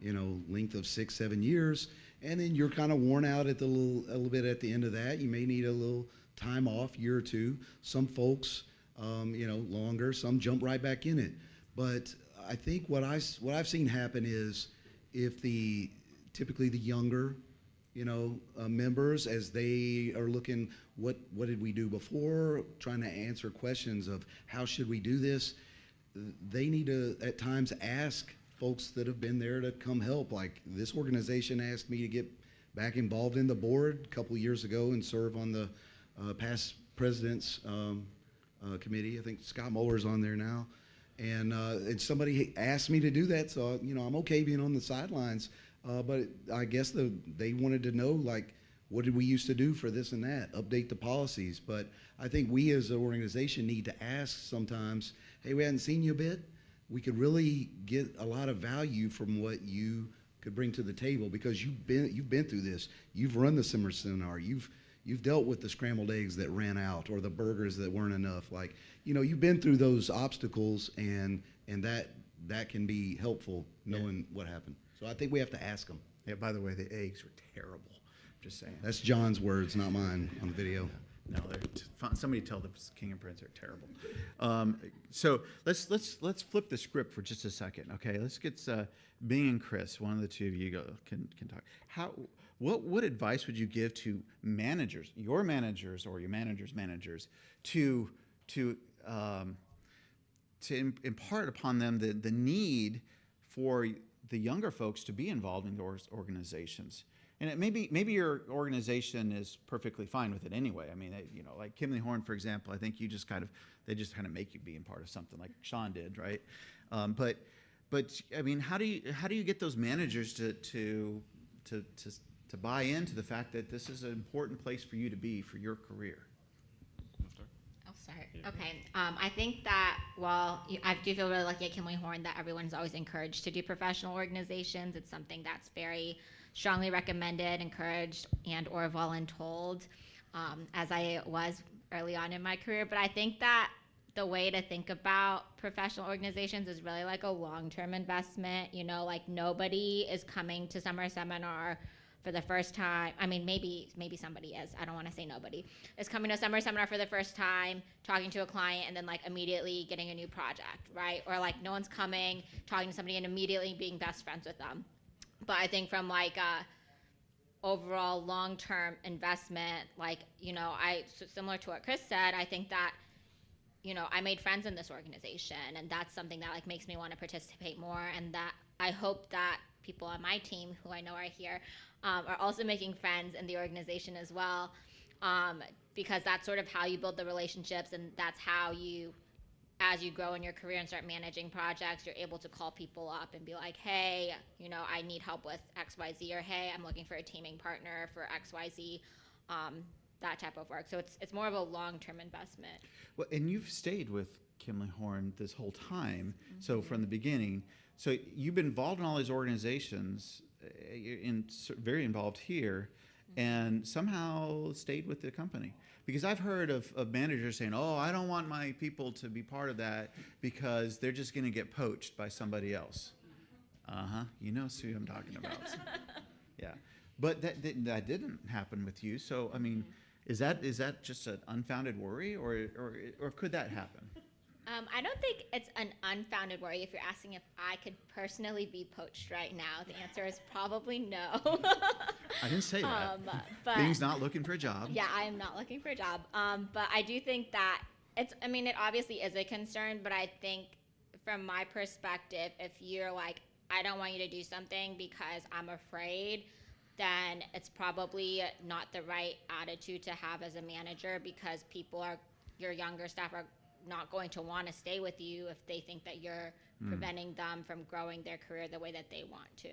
length of 6-7 years, and then you're kind of worn out at a little bit at the end of that. You may need a little time off, year or two. Some folks, longer. Some jump right back in it. But I think what I've seen happen is if typically the younger, members, as they are looking, what did we do before, trying to answer questions of how should we do this, they need to at times ask folks that have been there to come help. Like this organization asked me to get back involved in the board a couple of years ago and serve on the past president's committee. I think Scott Muller's on there now. And somebody asked me to do that, so I'm okay being on the sidelines. But I guess they wanted to know, like, what did we used to do for this and that, update the policies. But I think we as an organization need to ask sometimes, hey, we hadn't seen you a bit. We could really get a lot of value from what you could bring to the table, because you've been through this. You've run the summer seminar. You've dealt with the scrambled eggs that ran out or the burgers that weren't enough. Like, you've been through those obstacles, and that can be helpful knowing what happened. So I think we have to ask them. Yeah, by the way, the eggs were terrible. Just saying. That's John's words, not mine, on the video. No, somebody tell the king and prince they're terrible. So let's flip the script for just a second, okay? Let's get Bing and Chris. One of the two of you can talk. What advice would you give to managers, your managers or your managers' managers, to impart upon them the need for the younger folks to be involved in those organizations? And maybe your organization is perfectly fine with it anyway. I mean, like Kimley Horn, for example. I think they just kind of make you be in part of something, like Sean did, right? But I mean, how do you get those managers to buy into the fact that this is an important place for you to be for your career? I'll start. Okay. I think that, I do feel really lucky at Kimley Horn that everyone's always encouraged to do professional organizations. It's something that's very strongly recommended, encouraged, and or voluntold, as I was early on in my career. But I think that the way to think about professional organizations is really like a long-term investment. You know, like nobody is coming to summer seminar for the first time. I mean, maybe somebody is. I don't want to say nobody is coming to a summer seminar for the first time, talking to a client, and then like immediately getting a new project, right? Or like no one's coming, talking to somebody, and immediately being best friends with them. But I think from like a overall long-term investment, like, you know, similar to what Chris said, I think that, you know, I made friends in this organization, and that's something that like makes me want to participate more, and that I hope that people on my team who I know are here are also making friends in the organization as well, because that's sort of how you build the relationships, and that's how you, as you grow in your career and start managing projects, you're able to call people up and be like, hey, you know, I need help with XYZ, or hey, I'm looking for a teaming partner for XYZ, that type of work. So it's more of a long-term investment. Well, and you've stayed with Kimley Horn this whole time, so from the beginning. So you've been involved in all these organizations, very involved here, and somehow stayed with the company. Because I've heard of managers saying, oh, I don't want my people to be part of that because they're just going to get poached by somebody else. You know who I'm talking about. Yeah. But that didn't happen with you. So, I mean, is that just an unfounded worry, or could that happen? I don't think it's an unfounded worry. If you're asking if I could personally be poached right now, the answer is probably no. I didn't say that. But Bing's not looking for a job. Yeah, I am not looking for a job. But I do think that it obviously is a concern, but I think from my perspective, if you're like, I don't want you to do something because I'm afraid, then it's probably not the right attitude to have as a manager, because your younger staff are not going to want to stay with you if they think that you're preventing them from growing their career the way that they want to.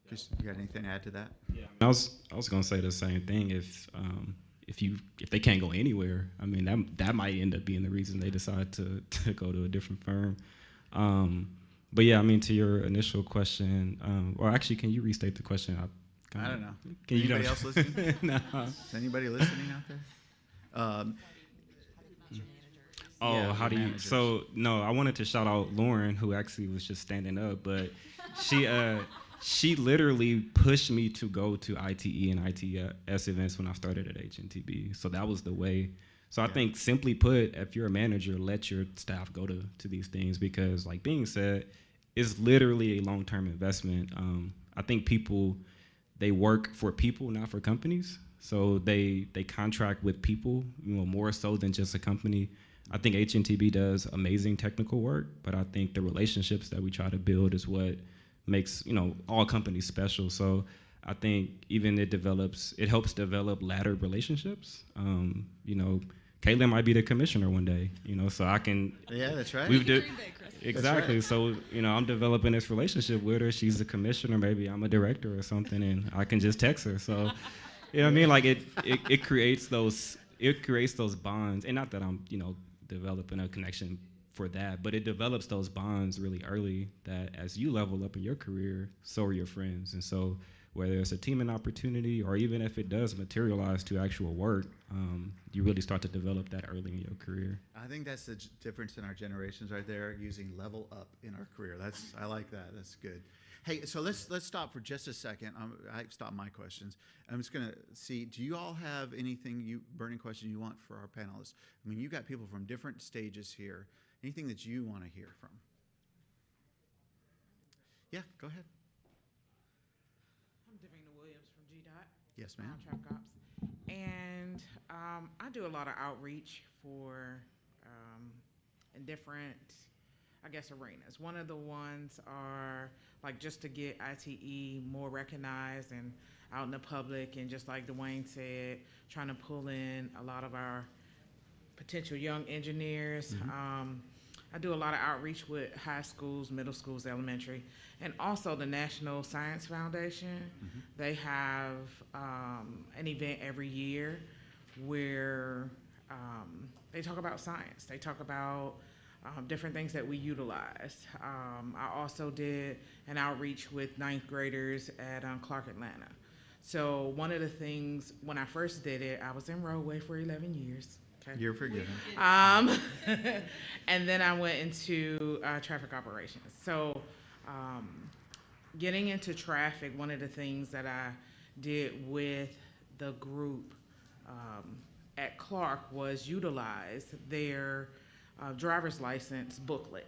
Chris, you got anything to add to that? Yeah, I was gonna say the same thing. If they can't go anywhere, I mean that might end up being the reason they decide to go to a different firm. But yeah, I mean, to your initial question, or actually, can you restate the question? I don't know. Can Anybody else listening? No. Is anybody listening out there? Oh, Yeah, how the do you? managers. So no, I wanted to shout out Lauren, who actually was just standing up, but she literally pushed me to go to ITE and ITS events when I started at HNTB. So that was the way. So I think, simply put, if you're a manager, let your staff go to these things, because, like being said, it's literally a long-term investment. I think people, they work for people, not for companies. So they contract with people, you know, more so than just a company. I think HNTB does amazing technical work, but I think the relationships that we try to build is what makes, you know, all companies special. So I think even it helps develop ladder relationships. You know, Caitlin might be the commissioner one day, you know, so I can. Yeah, that's right. Exactly. right. So, you know, I'm developing this relationship with her. She's a commissioner, maybe I'm a director or something, and I can just text her. So, you know what I mean? Like it creates those bonds, and not that I'm, you know, developing a connection for that, but it develops those bonds really early, that as you level up in your career, so are your friends. And so whether it's a teaming opportunity or even if it does materialize to actual work, you really start to develop that early in your career. I think that's the difference in our generations right there, using level up in our career. I like that. That's good. Hey, so let's stop for just a second. I stopped my questions. I'm just going to see, do you all have anything, burning question you want for our panelists? I mean, you've got people from different stages here. Anything that you want to hear from? Yeah, go ahead. I'm Davina Williams from GDOT. Yes, ma'am. Traffic Ops. And I do a lot of outreach for in different, I guess, arenas. One of the ones are like just to get ITE more recognized and out in the public, and just like Dwayne said, trying to pull in a lot of our potential young engineers. I do a lot of outreach with high schools, middle schools, elementary, and also the National Science Foundation. They have an event every year where they talk about science. They talk about different things that we utilize. I also did an outreach with ninth graders at Clark Atlanta. So one of the things, when I first did it, I was in roadway for 11 years. Okay. You're forgiven. And then I went into traffic operations. So getting into traffic, one of the things that I did with the group at Clark was utilize their driver's license booklet.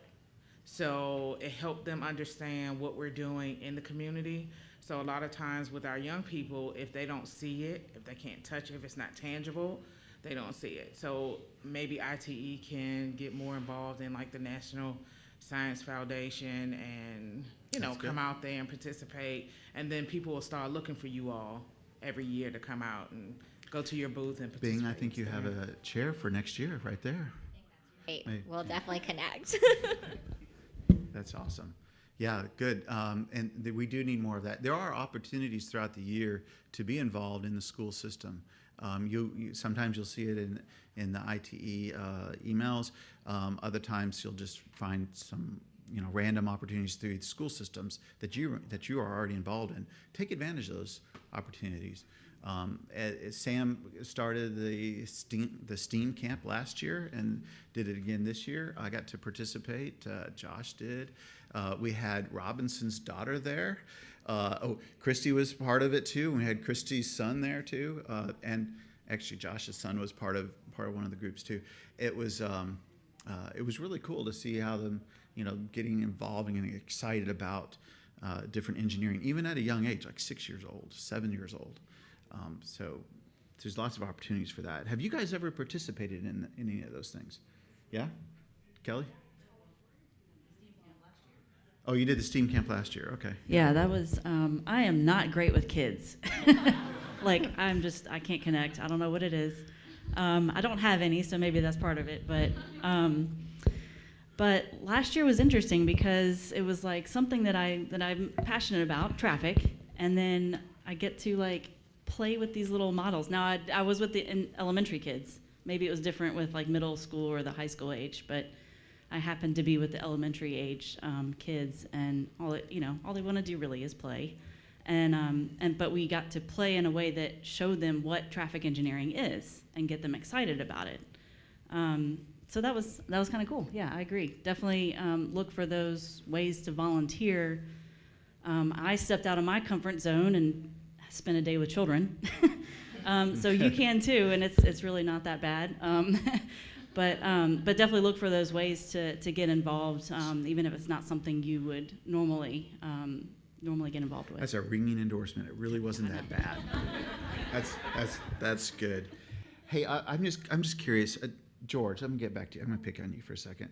So it helped them understand what we're doing in the community. So a lot of times with our young people, if they don't see it, if they can't touch it, if it's not tangible, they don't see it. So maybe ITE can get more involved in like the National Science Foundation and, come out there and participate. And then people will start looking for you all every year to come out and go to your booth and participate. Bing, I think you have a chair for next year right there. Great. Hey. We'll definitely connect. That's awesome. Yeah, good. And we do need more of that. There are opportunities throughout the year to be involved in the school system. Sometimes you'll see it in the ITE emails. Other times you'll just find some random opportunities through the school systems that you are already involved in. Take advantage of those opportunities. Sam started the STEAM camp last year and did it again this year. I got to participate. Josh did. We had Robinson's daughter there. Christy was part of it too. We had Christy's son there too, and actually Josh's son was part of one of the groups too. It was really cool to see how them getting involved and getting excited about different engineering, even at a young age, like 6 years old, 7 years old. So there's lots of opportunities for that. Have you guys ever participated in any of those things? Yeah, Kelly? Oh, you did the STEAM camp last year. Okay. Yeah, that was, I am not great with kids. Like, I can't connect. I don't know what it is. I don't have any, so maybe that's part of it. But last year was interesting because it was like something that I'm passionate about, traffic, and then I get to like play with these little models. Now I was with the elementary kids. Maybe it was different with like middle school or the high school age, but I happened to be with the elementary age kids, and all they want to do really is play, but we got to play in a way that showed them what traffic engineering is and get them excited about it. So that was kind of cool. Yeah, I agree. Definitely look for those ways to volunteer. I stepped out of my comfort zone and spent a day with children, so you can too, and it's really not that bad. But definitely look for those ways to get involved, even if it's not something you would normally get involved with. That's a ringing endorsement. It really wasn't that bad. That's good. Hey, I'm just curious, George. I'm gonna get back to you. I'm gonna pick on you for a second.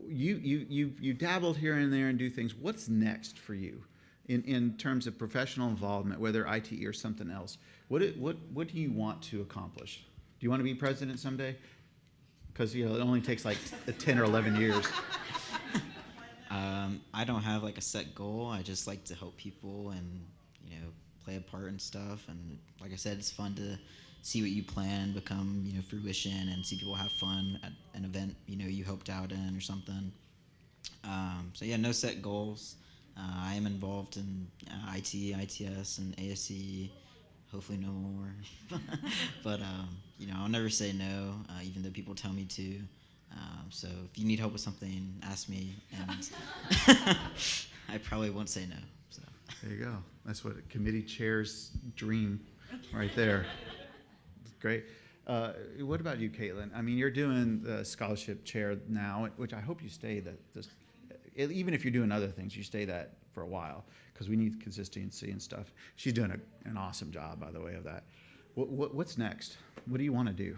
You dabbled here and there and do things. What's next for you, in terms of professional involvement, whether ITE or something else? What do you want to accomplish? Do you want to be president someday? Because it only takes like 10 or 11 years. I don't have like a set goal. I just like to help people and play a part and stuff. And like I said, it's fun to see what you plan become fruition, and see people have fun at an event you helped out in or something. So yeah, no set goals. I am involved in IT, ITS, and ASE. Hopefully, no more. But I'll never say no, even though people tell me to. So if you need help with something, ask me, and I probably won't say no. So. There you go. That's what a committee chair's dream, right there. Great. What about you, Caitlin? I mean, you're doing the scholarship chair now, which I hope you stay even if you're doing other things, you stay that for a while, because we need consistency and stuff. She's doing an awesome job, by the way, of that. What's next? What do you want to do?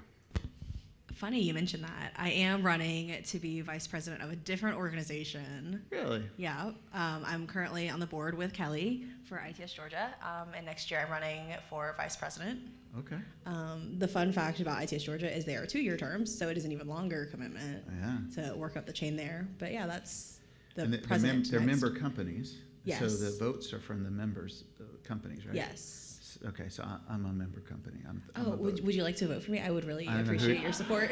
Funny you mentioned that. I am running to be vice president of a different organization. Really? Yeah. I'm currently on the board with Kelly for ITS Georgia, and next year I'm running for vice president. Okay. The fun fact about ITS Georgia is they are 2-year terms, so it is an even longer commitment to work up the chain there. But yeah, that's the president. They're next. member companies. Yes. So the votes are from the members, companies, right? Yes. Okay, so I'm a member company. I'm Oh, a would you like to vote for me? I would really I don't know appreciate your support.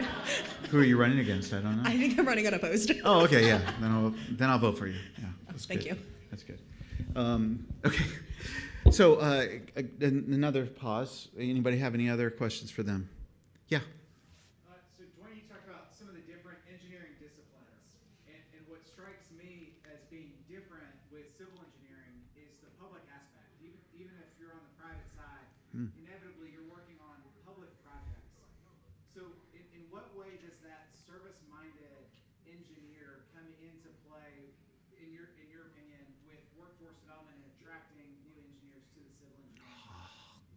Who are you running against? I don't know. I think I'm running unopposed. Oh, okay, yeah. Then I'll vote for you. Yeah, that's Thank good. you. That's good. Okay. So another pause. Anybody have any other questions for them? Yeah. So Dwayne, you talked about some of the different engineering disciplines, and what strikes me as being different with civil engineering is the public aspect. Even if you're on the private side, inevitably you're working on public projects. So in what way does that service-minded engineer come into play, in your opinion, with workforce development and attracting new engineers to the civil engineering?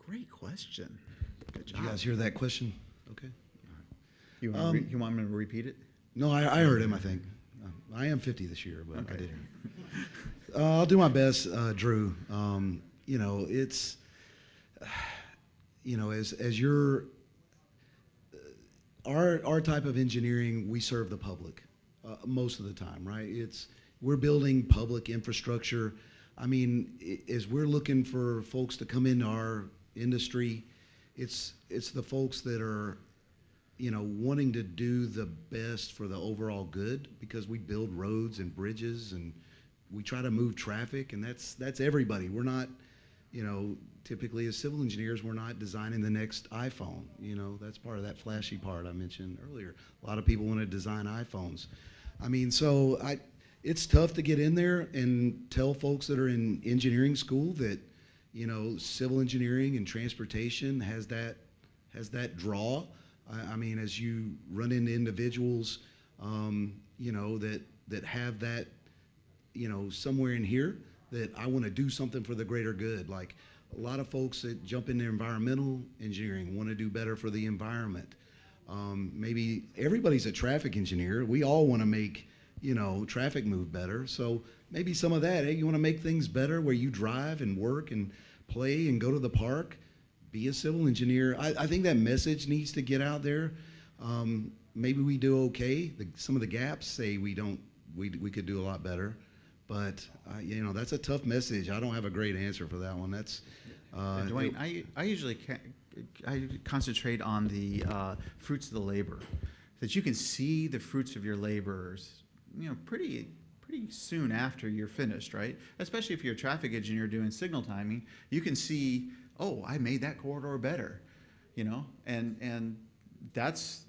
Great question. Good Did job. you guys hear that question? Okay. You want me to repeat it? No, I heard him, I think. I am 50 this year, but Okay. I did hear him. I'll do my best, Drew. It's, as you're, our type of engineering, we serve the public most of the time, right? We're building public infrastructure. I mean, as we're looking for folks to come into our industry, it's the folks that are, wanting to do the best for the overall good, because we build roads and bridges and we try to move traffic, and that's everybody. We're not, typically as civil engineers, we're not designing the next iPhone. That's part of that flashy part I mentioned earlier. A lot of people want to design iPhones. I mean, so it's tough to get in there and tell folks that are in engineering school that, civil engineering and transportation has that draw. I mean, as you run into individuals, that have that, somewhere in here that I want to do something for the greater good. Like a lot of folks that jump into environmental engineering want to do better for the environment. Maybe everybody's a traffic engineer. We all want to make, traffic move better. So maybe some of that, hey, you want to make things better where you drive and work and play and go to the park? Be a civil engineer. I think that message needs to get out there. Maybe we do okay. Some of the gaps say we could do a lot better, but that's a tough message. I don't have a great answer for that one. That's Dwayne, I usually I concentrate on the fruits of the labor, that you can see the fruits of your labors, pretty soon after you're finished, right? Especially if you're a traffic engineer doing signal timing, you can see, oh, I made that corridor better, and that's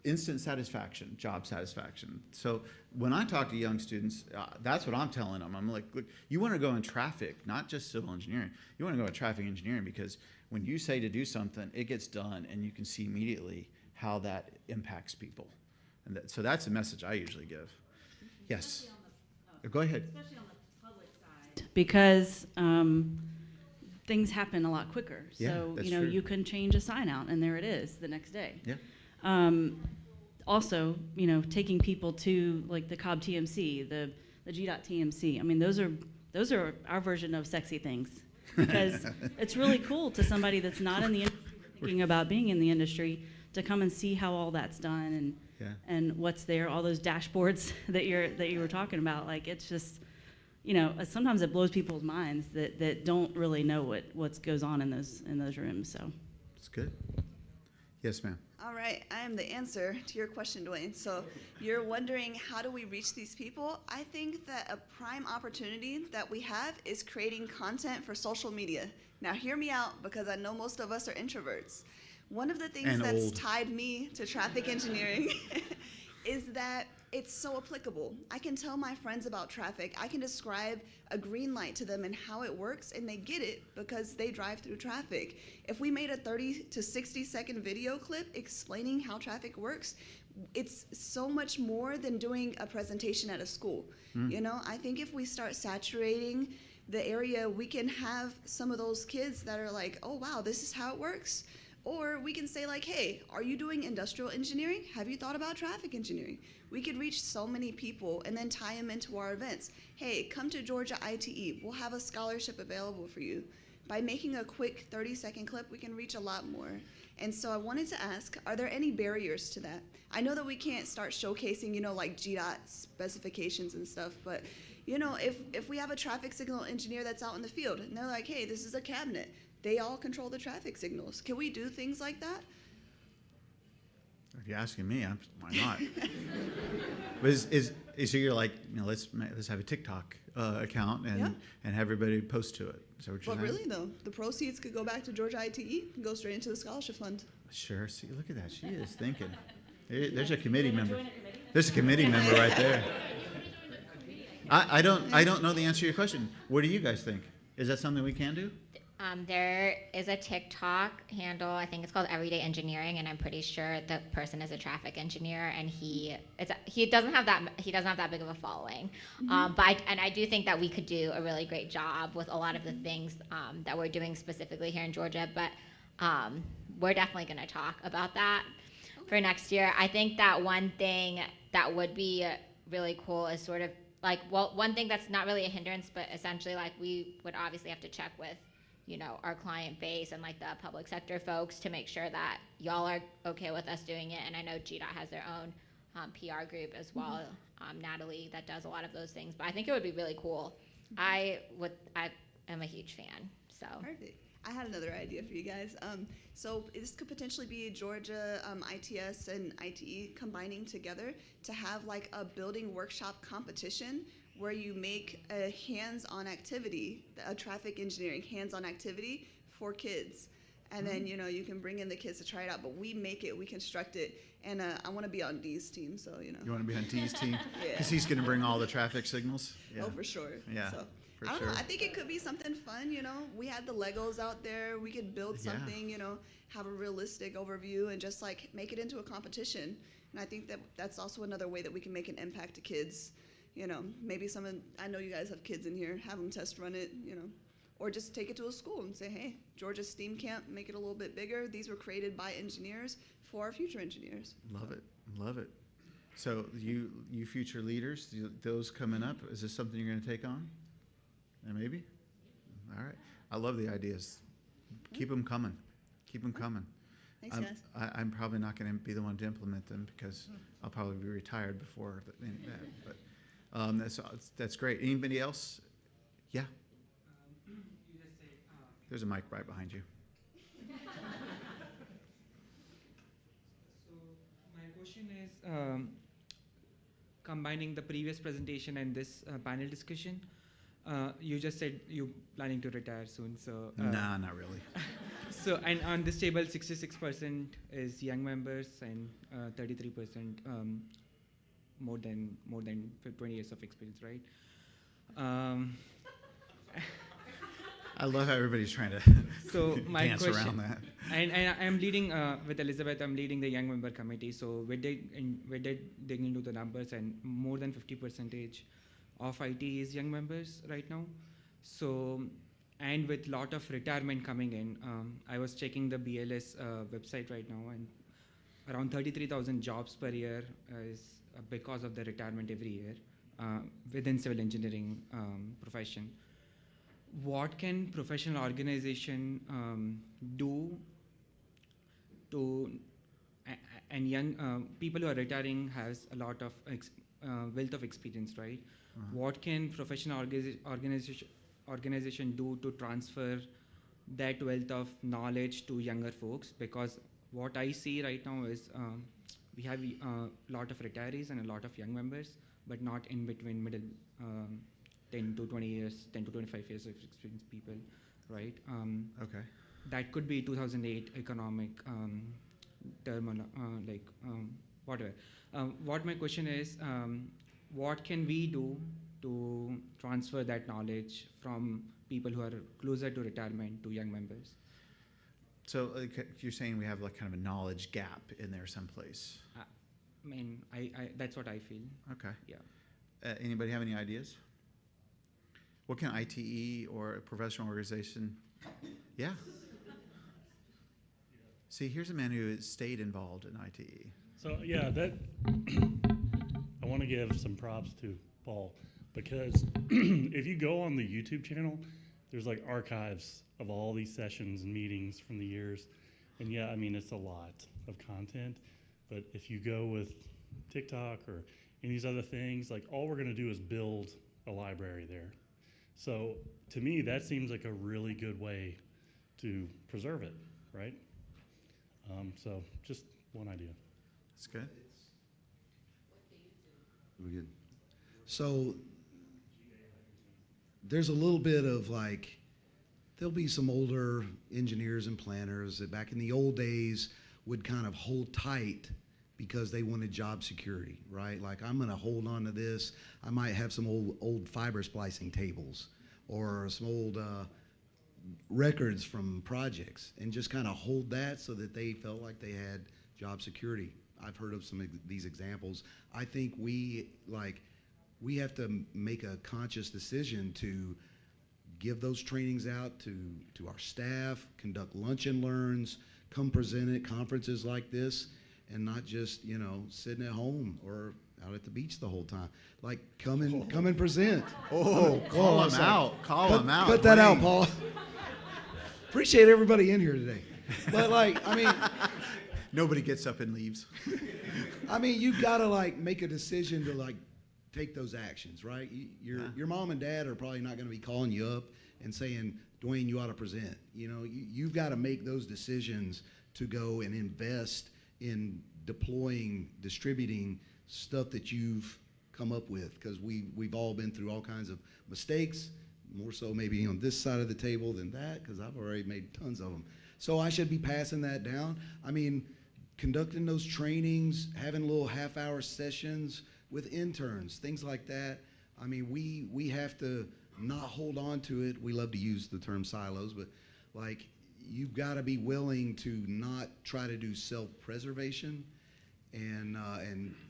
instant satisfaction, job satisfaction. So when I talk to young students, that's what I'm telling them. I'm like, look, you want to go in traffic, not just civil engineering. You want to go in traffic engineering because when you say to do something, it gets done, and you can see immediately how that impacts people. And so that's the message I usually give. Yes. Go ahead. Especially on the public side. Because things happen a lot quicker. Yeah, So, that's true. you can change a sign out and there it is the next day. Yeah. Also, taking people to like the Cobb TMC, the GDOT TMC. I mean, those are our version of sexy things, because it's really cool to somebody that's not in the industry or thinking about being in the industry to come and see how all that's done and what's there, all those dashboards that you were talking about. Like, it's just, sometimes it blows people's minds that don't really know what goes on in those rooms. So It's good. Yes, ma'am. All right, I am the answer to your question, Dwayne. So you're wondering, how do we reach these people? I think that a prime opportunity that we have is creating content for social media. Now hear me out, because I know most of us are introverts. One of the things And that's old. tied me to traffic engineering is that it's so applicable. I can tell my friends about traffic. I can describe a green light to them and how it works, and they get it because they drive through traffic. If we made a 30 to 60 second video clip explaining how traffic works, it's so much more than doing a presentation at a school. You know, I think if we start saturating the area, we can have some of those kids that are like, oh wow, this is how it works. Or we can say like, hey, are you doing industrial engineering? Have you thought about traffic engineering? We could reach so many people and then tie them into our events. Hey, come to Georgia ITE. We'll have a scholarship available for you. By making a quick 30-second clip, we can reach a lot more. And so I wanted to ask, are there any barriers to that? I know that we can't start showcasing, you know, like GDOT specifications and stuff, but you know, if we have a traffic signal engineer that's out in the field and they're like, hey, this is a cabinet, they all control the traffic signals. Can we do things like that? If you're asking me, why not? But so you're like, you know, let's have a TikTok account and Yeah. and have everybody post to it. Is that what you're But saying? really though, the proceeds could go back to Georgia ITE and go straight into the scholarship fund. Sure. See, look at that. She is thinking. There's a committee member. There's a committee member right there. I don't know the answer to your question. What do you guys think? Is that something we can do? There is a TikTok handle. I think it's called Everyday Engineering, and I'm pretty sure the person is a traffic engineer, and he doesn't have that big of a following. But I do think that we could do a really great job with a lot of the things that we're doing specifically here in Georgia. But we're definitely going to talk about that for next year. I think that one thing that would be really cool is sort of like, well, one thing that's not really a hindrance, but essentially like we would obviously have to check with, you know, our client base and like the public sector folks to make sure that y'all are okay with us doing it. And I know GDOT has their own PR group as well, Natalie, that does a lot of those things. But I think it would be really cool. I am a huge fan. So Perfect. I had another idea for you guys. So this could potentially be Georgia ITS and ITE combining together to have like a building workshop competition where you make a hands-on activity, a traffic engineering hands-on activity for kids. And then, you know, you can bring in the kids to try it out, but we make it, we construct it. And I want to be on Dee's team, so, you know. You want to be on T's team? Yeah. Because he's going to bring all the traffic signals? Yeah. Oh, for sure. Yeah, So, for I don't sure. know. I think it could be something fun, you know. We had the Legos out there. We could build Yeah. something, you know, have a realistic overview and just like make it into a competition. And I think that that's also another way that we can make an impact to kids. You know, maybe I know you guys have kids in here, have them test run it, you know, or just take it to a school and say, hey, Georgia STEAM Camp, make it a little bit bigger. These were created by engineers for our future engineers. Love it. Love it. So you future leaders, those coming up, is this something you're going to take on? Maybe? All right. I love the ideas. Keep them coming. Keep them coming. Thanks, guys. I'm probably not going to be the one to implement them because I'll probably be retired before that. But that's great. Anybody else? Yeah. You just say, There's a mic right behind you. so my question is, combining the previous presentation and this panel discussion, you just said you're planning to retire soon, so. Nah, not really. So, and on this table, 66% is young members and 33% more than 20 years of experience, right? I love how everybody's trying to So my dance question, around that. and I'm leading with Elizabeth. I'm leading the young member committee. So we did dig into the numbers, and more than 50% of IT is young members right now. So, and with lot of retirement coming in, I was checking the BLS website right now, and around 33,000 jobs per year is because of the retirement every year within civil engineering profession. What can professional organization do to, and young people who are retiring has a lot of wealth of experience, right? What can professional organization do to transfer that wealth of knowledge to younger folks? Because what I see right now is we have a lot of retirees and a lot of young members, but not in between middle 10 to 20 years, 10 to 25 years of experience people, right? Okay. That could be 2008 economic whatever. What my question is, what can we do to transfer that knowledge from people who are closer to retirement to young members? So you're saying we have like kind of a knowledge gap in there someplace. I mean, I that's what I feel. Okay. Yeah. Anybody have any ideas? What can ITE or a professional organization? Yeah. See, here's a man who has stayed involved in ITE. So yeah, that I want to give some props to Paul, because if you go on the YouTube channel, there's like archives of all these sessions and meetings from the years. And yeah, I mean, it's a lot of content, but if you go with TikTok or any of these other things, like all we're going to do is build a library there. So to me, that seems like a really good way to preserve it, right? So just one idea. That's good. We're good. So there's a little bit of like, there'll be some older engineers and planners that back in the old days would kind of hold tight because they wanted job security, right? Like, I'm gonna hold on to this. I might have some old fiber splicing tables or some old records from projects and just kind of hold that so that they felt like they had job security. I've heard of some of these examples. I think we have to make a conscious decision to give those trainings out to our staff, conduct lunch and learns, come present at conferences like this, and not just, you know, sitting at home or out at the beach the whole time. Like, come and present. Call him out. Call him out. Cut that out, Paul. Appreciate everybody in here today. But like, I mean, nobody gets up and leaves. I mean, you've got to like make a decision to like take those actions, right? Your mom and dad are probably not going to be calling you up and saying, Dwayne, you ought to present. You know, you've got to make those decisions to go and invest in deploying, distributing stuff that you've come up with, because we've all been through all kinds of mistakes, more so maybe on this side of the table than that, because I've already made tons of them. So I should be passing that down. I mean, conducting those trainings, having little half-hour sessions with interns, things like that. I mean, we have to not hold on to it. We love to use the term silos, but like, you've got to be willing to not try to do self-preservation, and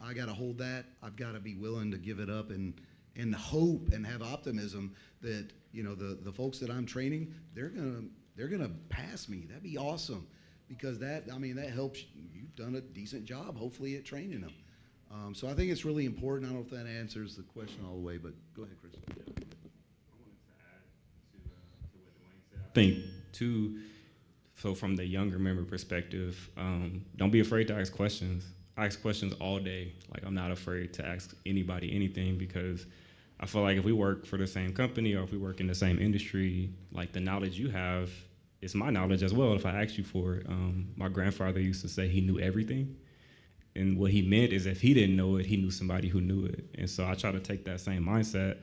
I got to hold that. I've got to be willing to give it up and hope and have optimism that, you know, the folks that I'm training, they're gonna pass me. That'd be awesome, because that helps. You've done a decent job, hopefully, at training them. So I think it's really important. I don't know if that answers the question all the way, but go ahead, Chris. I think too, so from the younger member perspective, don't be afraid to ask questions. I ask questions all day. Like, I'm not afraid to ask anybody anything, because I feel like if we work for the same company or if we work in the same industry, like, the knowledge you have is my knowledge as well if I ask you for it. My grandfather used to say he knew everything. And what he meant is if he didn't know it, he knew somebody who knew it. And so I try to take that same mindset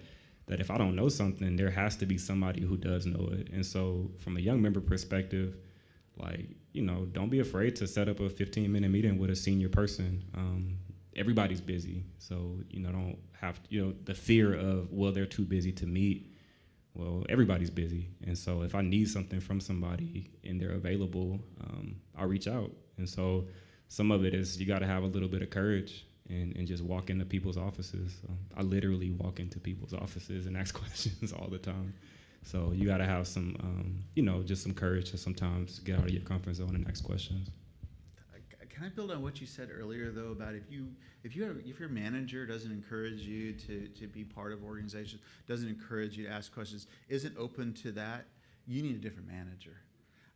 that if I don't know something, there has to be somebody who does know it. And so from a young member perspective, like, you know, don't be afraid to set up a 15-minute meeting with a senior person. Everybody's busy. So, you know, don't have, you know, the fear of, well, they're too busy to meet. Well, everybody's busy. And so if I need something from somebody and they're available, I'll reach out. And so some of it is you got to have a little bit of courage and just walk into people's offices. I literally walk into people's offices and ask questions all the time. So you got to have some, you know, just some courage to sometimes get out of your comfort zone and ask questions. Can I build on what you said earlier, though, about if your manager doesn't encourage you to be part of organizations, doesn't encourage you to ask questions, isn't open to that, you need a different manager.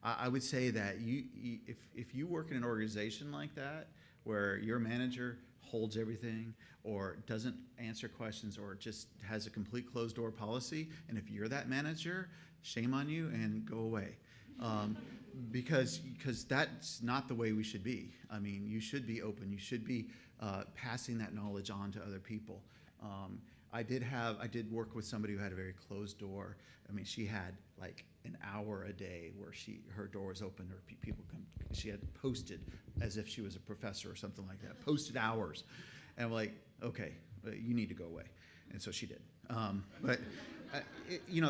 I would say that if you work in an organization like that, where your manager holds everything or doesn't answer questions or just has a complete closed door policy, and if you're that manager, shame on you and go away. because that's not the way we should be. I mean, you should be open. You should be passing that knowledge on to other people. I did work with somebody who had a very closed door. I mean, she had like an hour a day where her door was open, or people come. She had posted as if she was a professor or something like that. Posted hours, and I'm like, okay, you need to go away, and so she did. But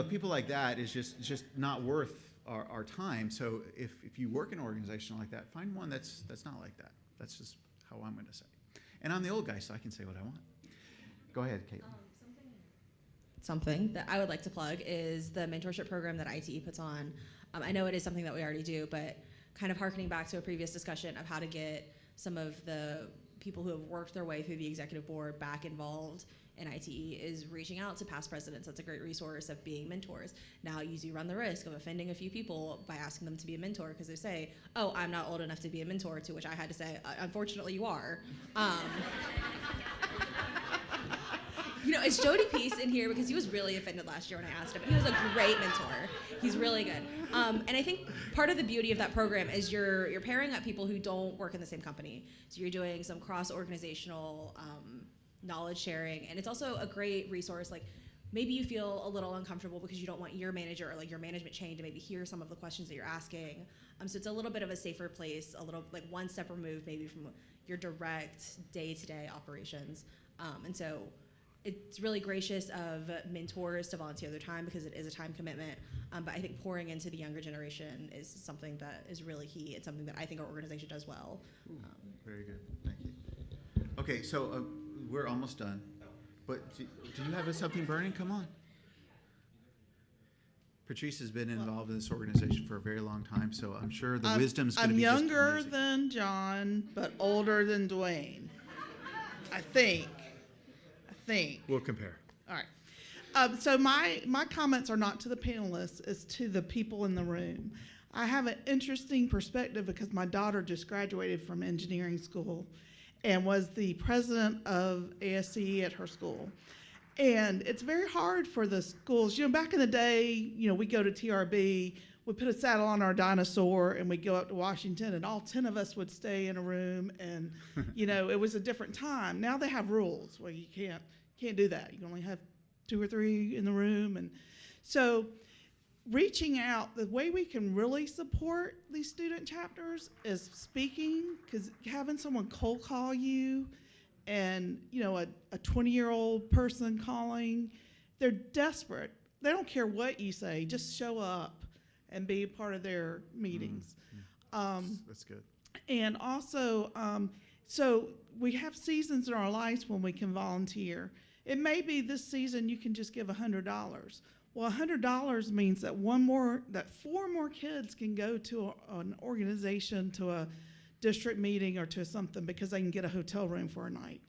people like that is just not worth our time. So if you work in an organization like that, find one that's not like that. That's just how I'm going to say. And I'm the old guy, so I can say what I want. Go ahead, Caitlin. Something that I would like to plug is the mentorship program that ITE puts on. I know it is something that we already do, but kind of harkening back to a previous discussion of how to get some of the people who have worked their way through the executive board back involved in ITE is reaching out to past presidents. That's a great resource of being mentors. Now, you do run the risk of offending a few people by asking them to be a mentor because they say, oh, I'm not old enough to be a mentor, to which I had to say, unfortunately, you are. It's Jody Peace in here because he was really offended last year when I asked him. He was a great mentor. He's really good. And I think part of the beauty of that program is you're pairing up people who don't work in the same company. So you're doing some cross-organizational knowledge sharing. And it's also a great resource. Like, maybe you feel a little uncomfortable because you don't want your manager or like your management chain to maybe hear some of the questions that you're asking. So it's a little bit of a safer place, a little like one step removed maybe from your direct day-to-day operations. And so it's really gracious of mentors to volunteer their time because it is a time commitment. But I think pouring into the younger generation is something that is really key. It's something that I think our organization does well. Very good. Thank you. Okay, so we're almost done. But do you have something burning? Come on. Patrice has been involved in this organization for a very long time, so I'm sure the wisdom's going to be just I'm younger amazing. than John, but older than Dwayne. I think. We'll compare. All right. So my comments are not to the panelists, it's to the people in the room. I have an interesting perspective because my daughter just graduated from engineering school and was the president of ASCE at her school. And it's very hard for the schools. Back in the day, we go to TRB, we put a saddle on our dinosaur and we'd go up to Washington and all 10 of us would stay in a room and, it was a different time. Now they have rules where you can't do that. You can only have 2 or 3 in the room. And so reaching out, the way we can really support these student chapters is speaking, because having someone cold call you and, a 20-year-old person calling, they're desperate. They don't care what you say, just show up and be a part of their meetings. That's good. And also, so we have seasons in our lives when we can volunteer. It may be this season you can just give $100. Well, $100 means that 4 more kids can go to an organization, to a district meeting or to something because they can get a hotel room for a night.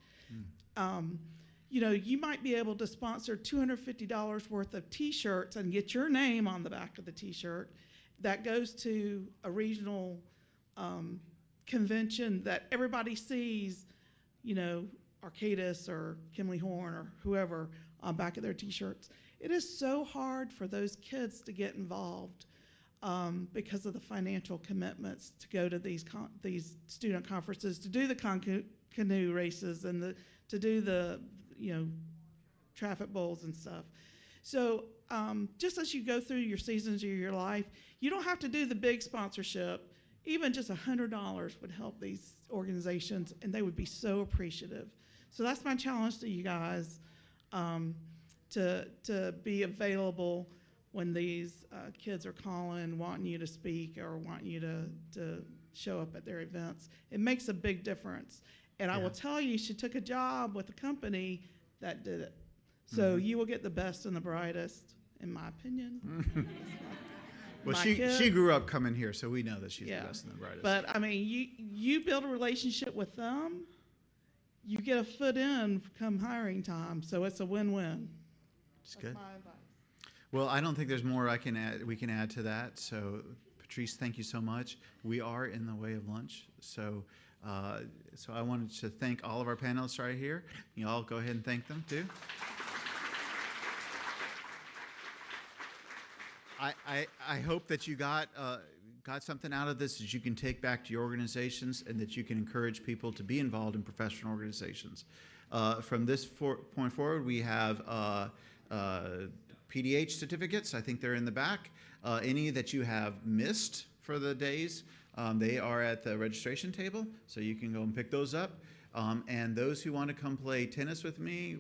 You might be able to sponsor $250 worth of T-shirts and get your name on the back of the T-shirt that goes to a regional convention that everybody sees, Arcadis or Kimley Horn or whoever on back of their T-shirts. It is so hard for those kids to get involved because of the financial commitments to go to these student conferences, to do the canoe races and to do the traffic bowls and stuff. So just as you go through your seasons of your life, you don't have to do the big sponsorship. Even just $100 would help these organizations, and they would be so appreciative. So that's my challenge to you guys, to be available when these kids are calling, wanting you to speak or wanting you to show up at their events. It makes a big difference. And I will tell you, she took a job with a company that did it. So you will get the best and the brightest, in my opinion. Well, she grew up coming here, so we know that she's the best and the brightest. But, you build a relationship with them, you get a foot in come hiring time, so it's a win-win. It's good. My advice. Well, I don't think there's more we can add to that. So, Patrice, thank you so much. We are in the way of lunch, so I wanted to thank all of our panelists right here. You all go ahead and thank them too. I hope that you got got something out of this that you can take back to your organizations and that you can encourage people to be involved in professional organizations. From this point forward, we have PDH certificates. I think they're in the back. Any that you have missed for the days, they are at the registration table, so you can go and pick those up. And those who want to come play tennis with me,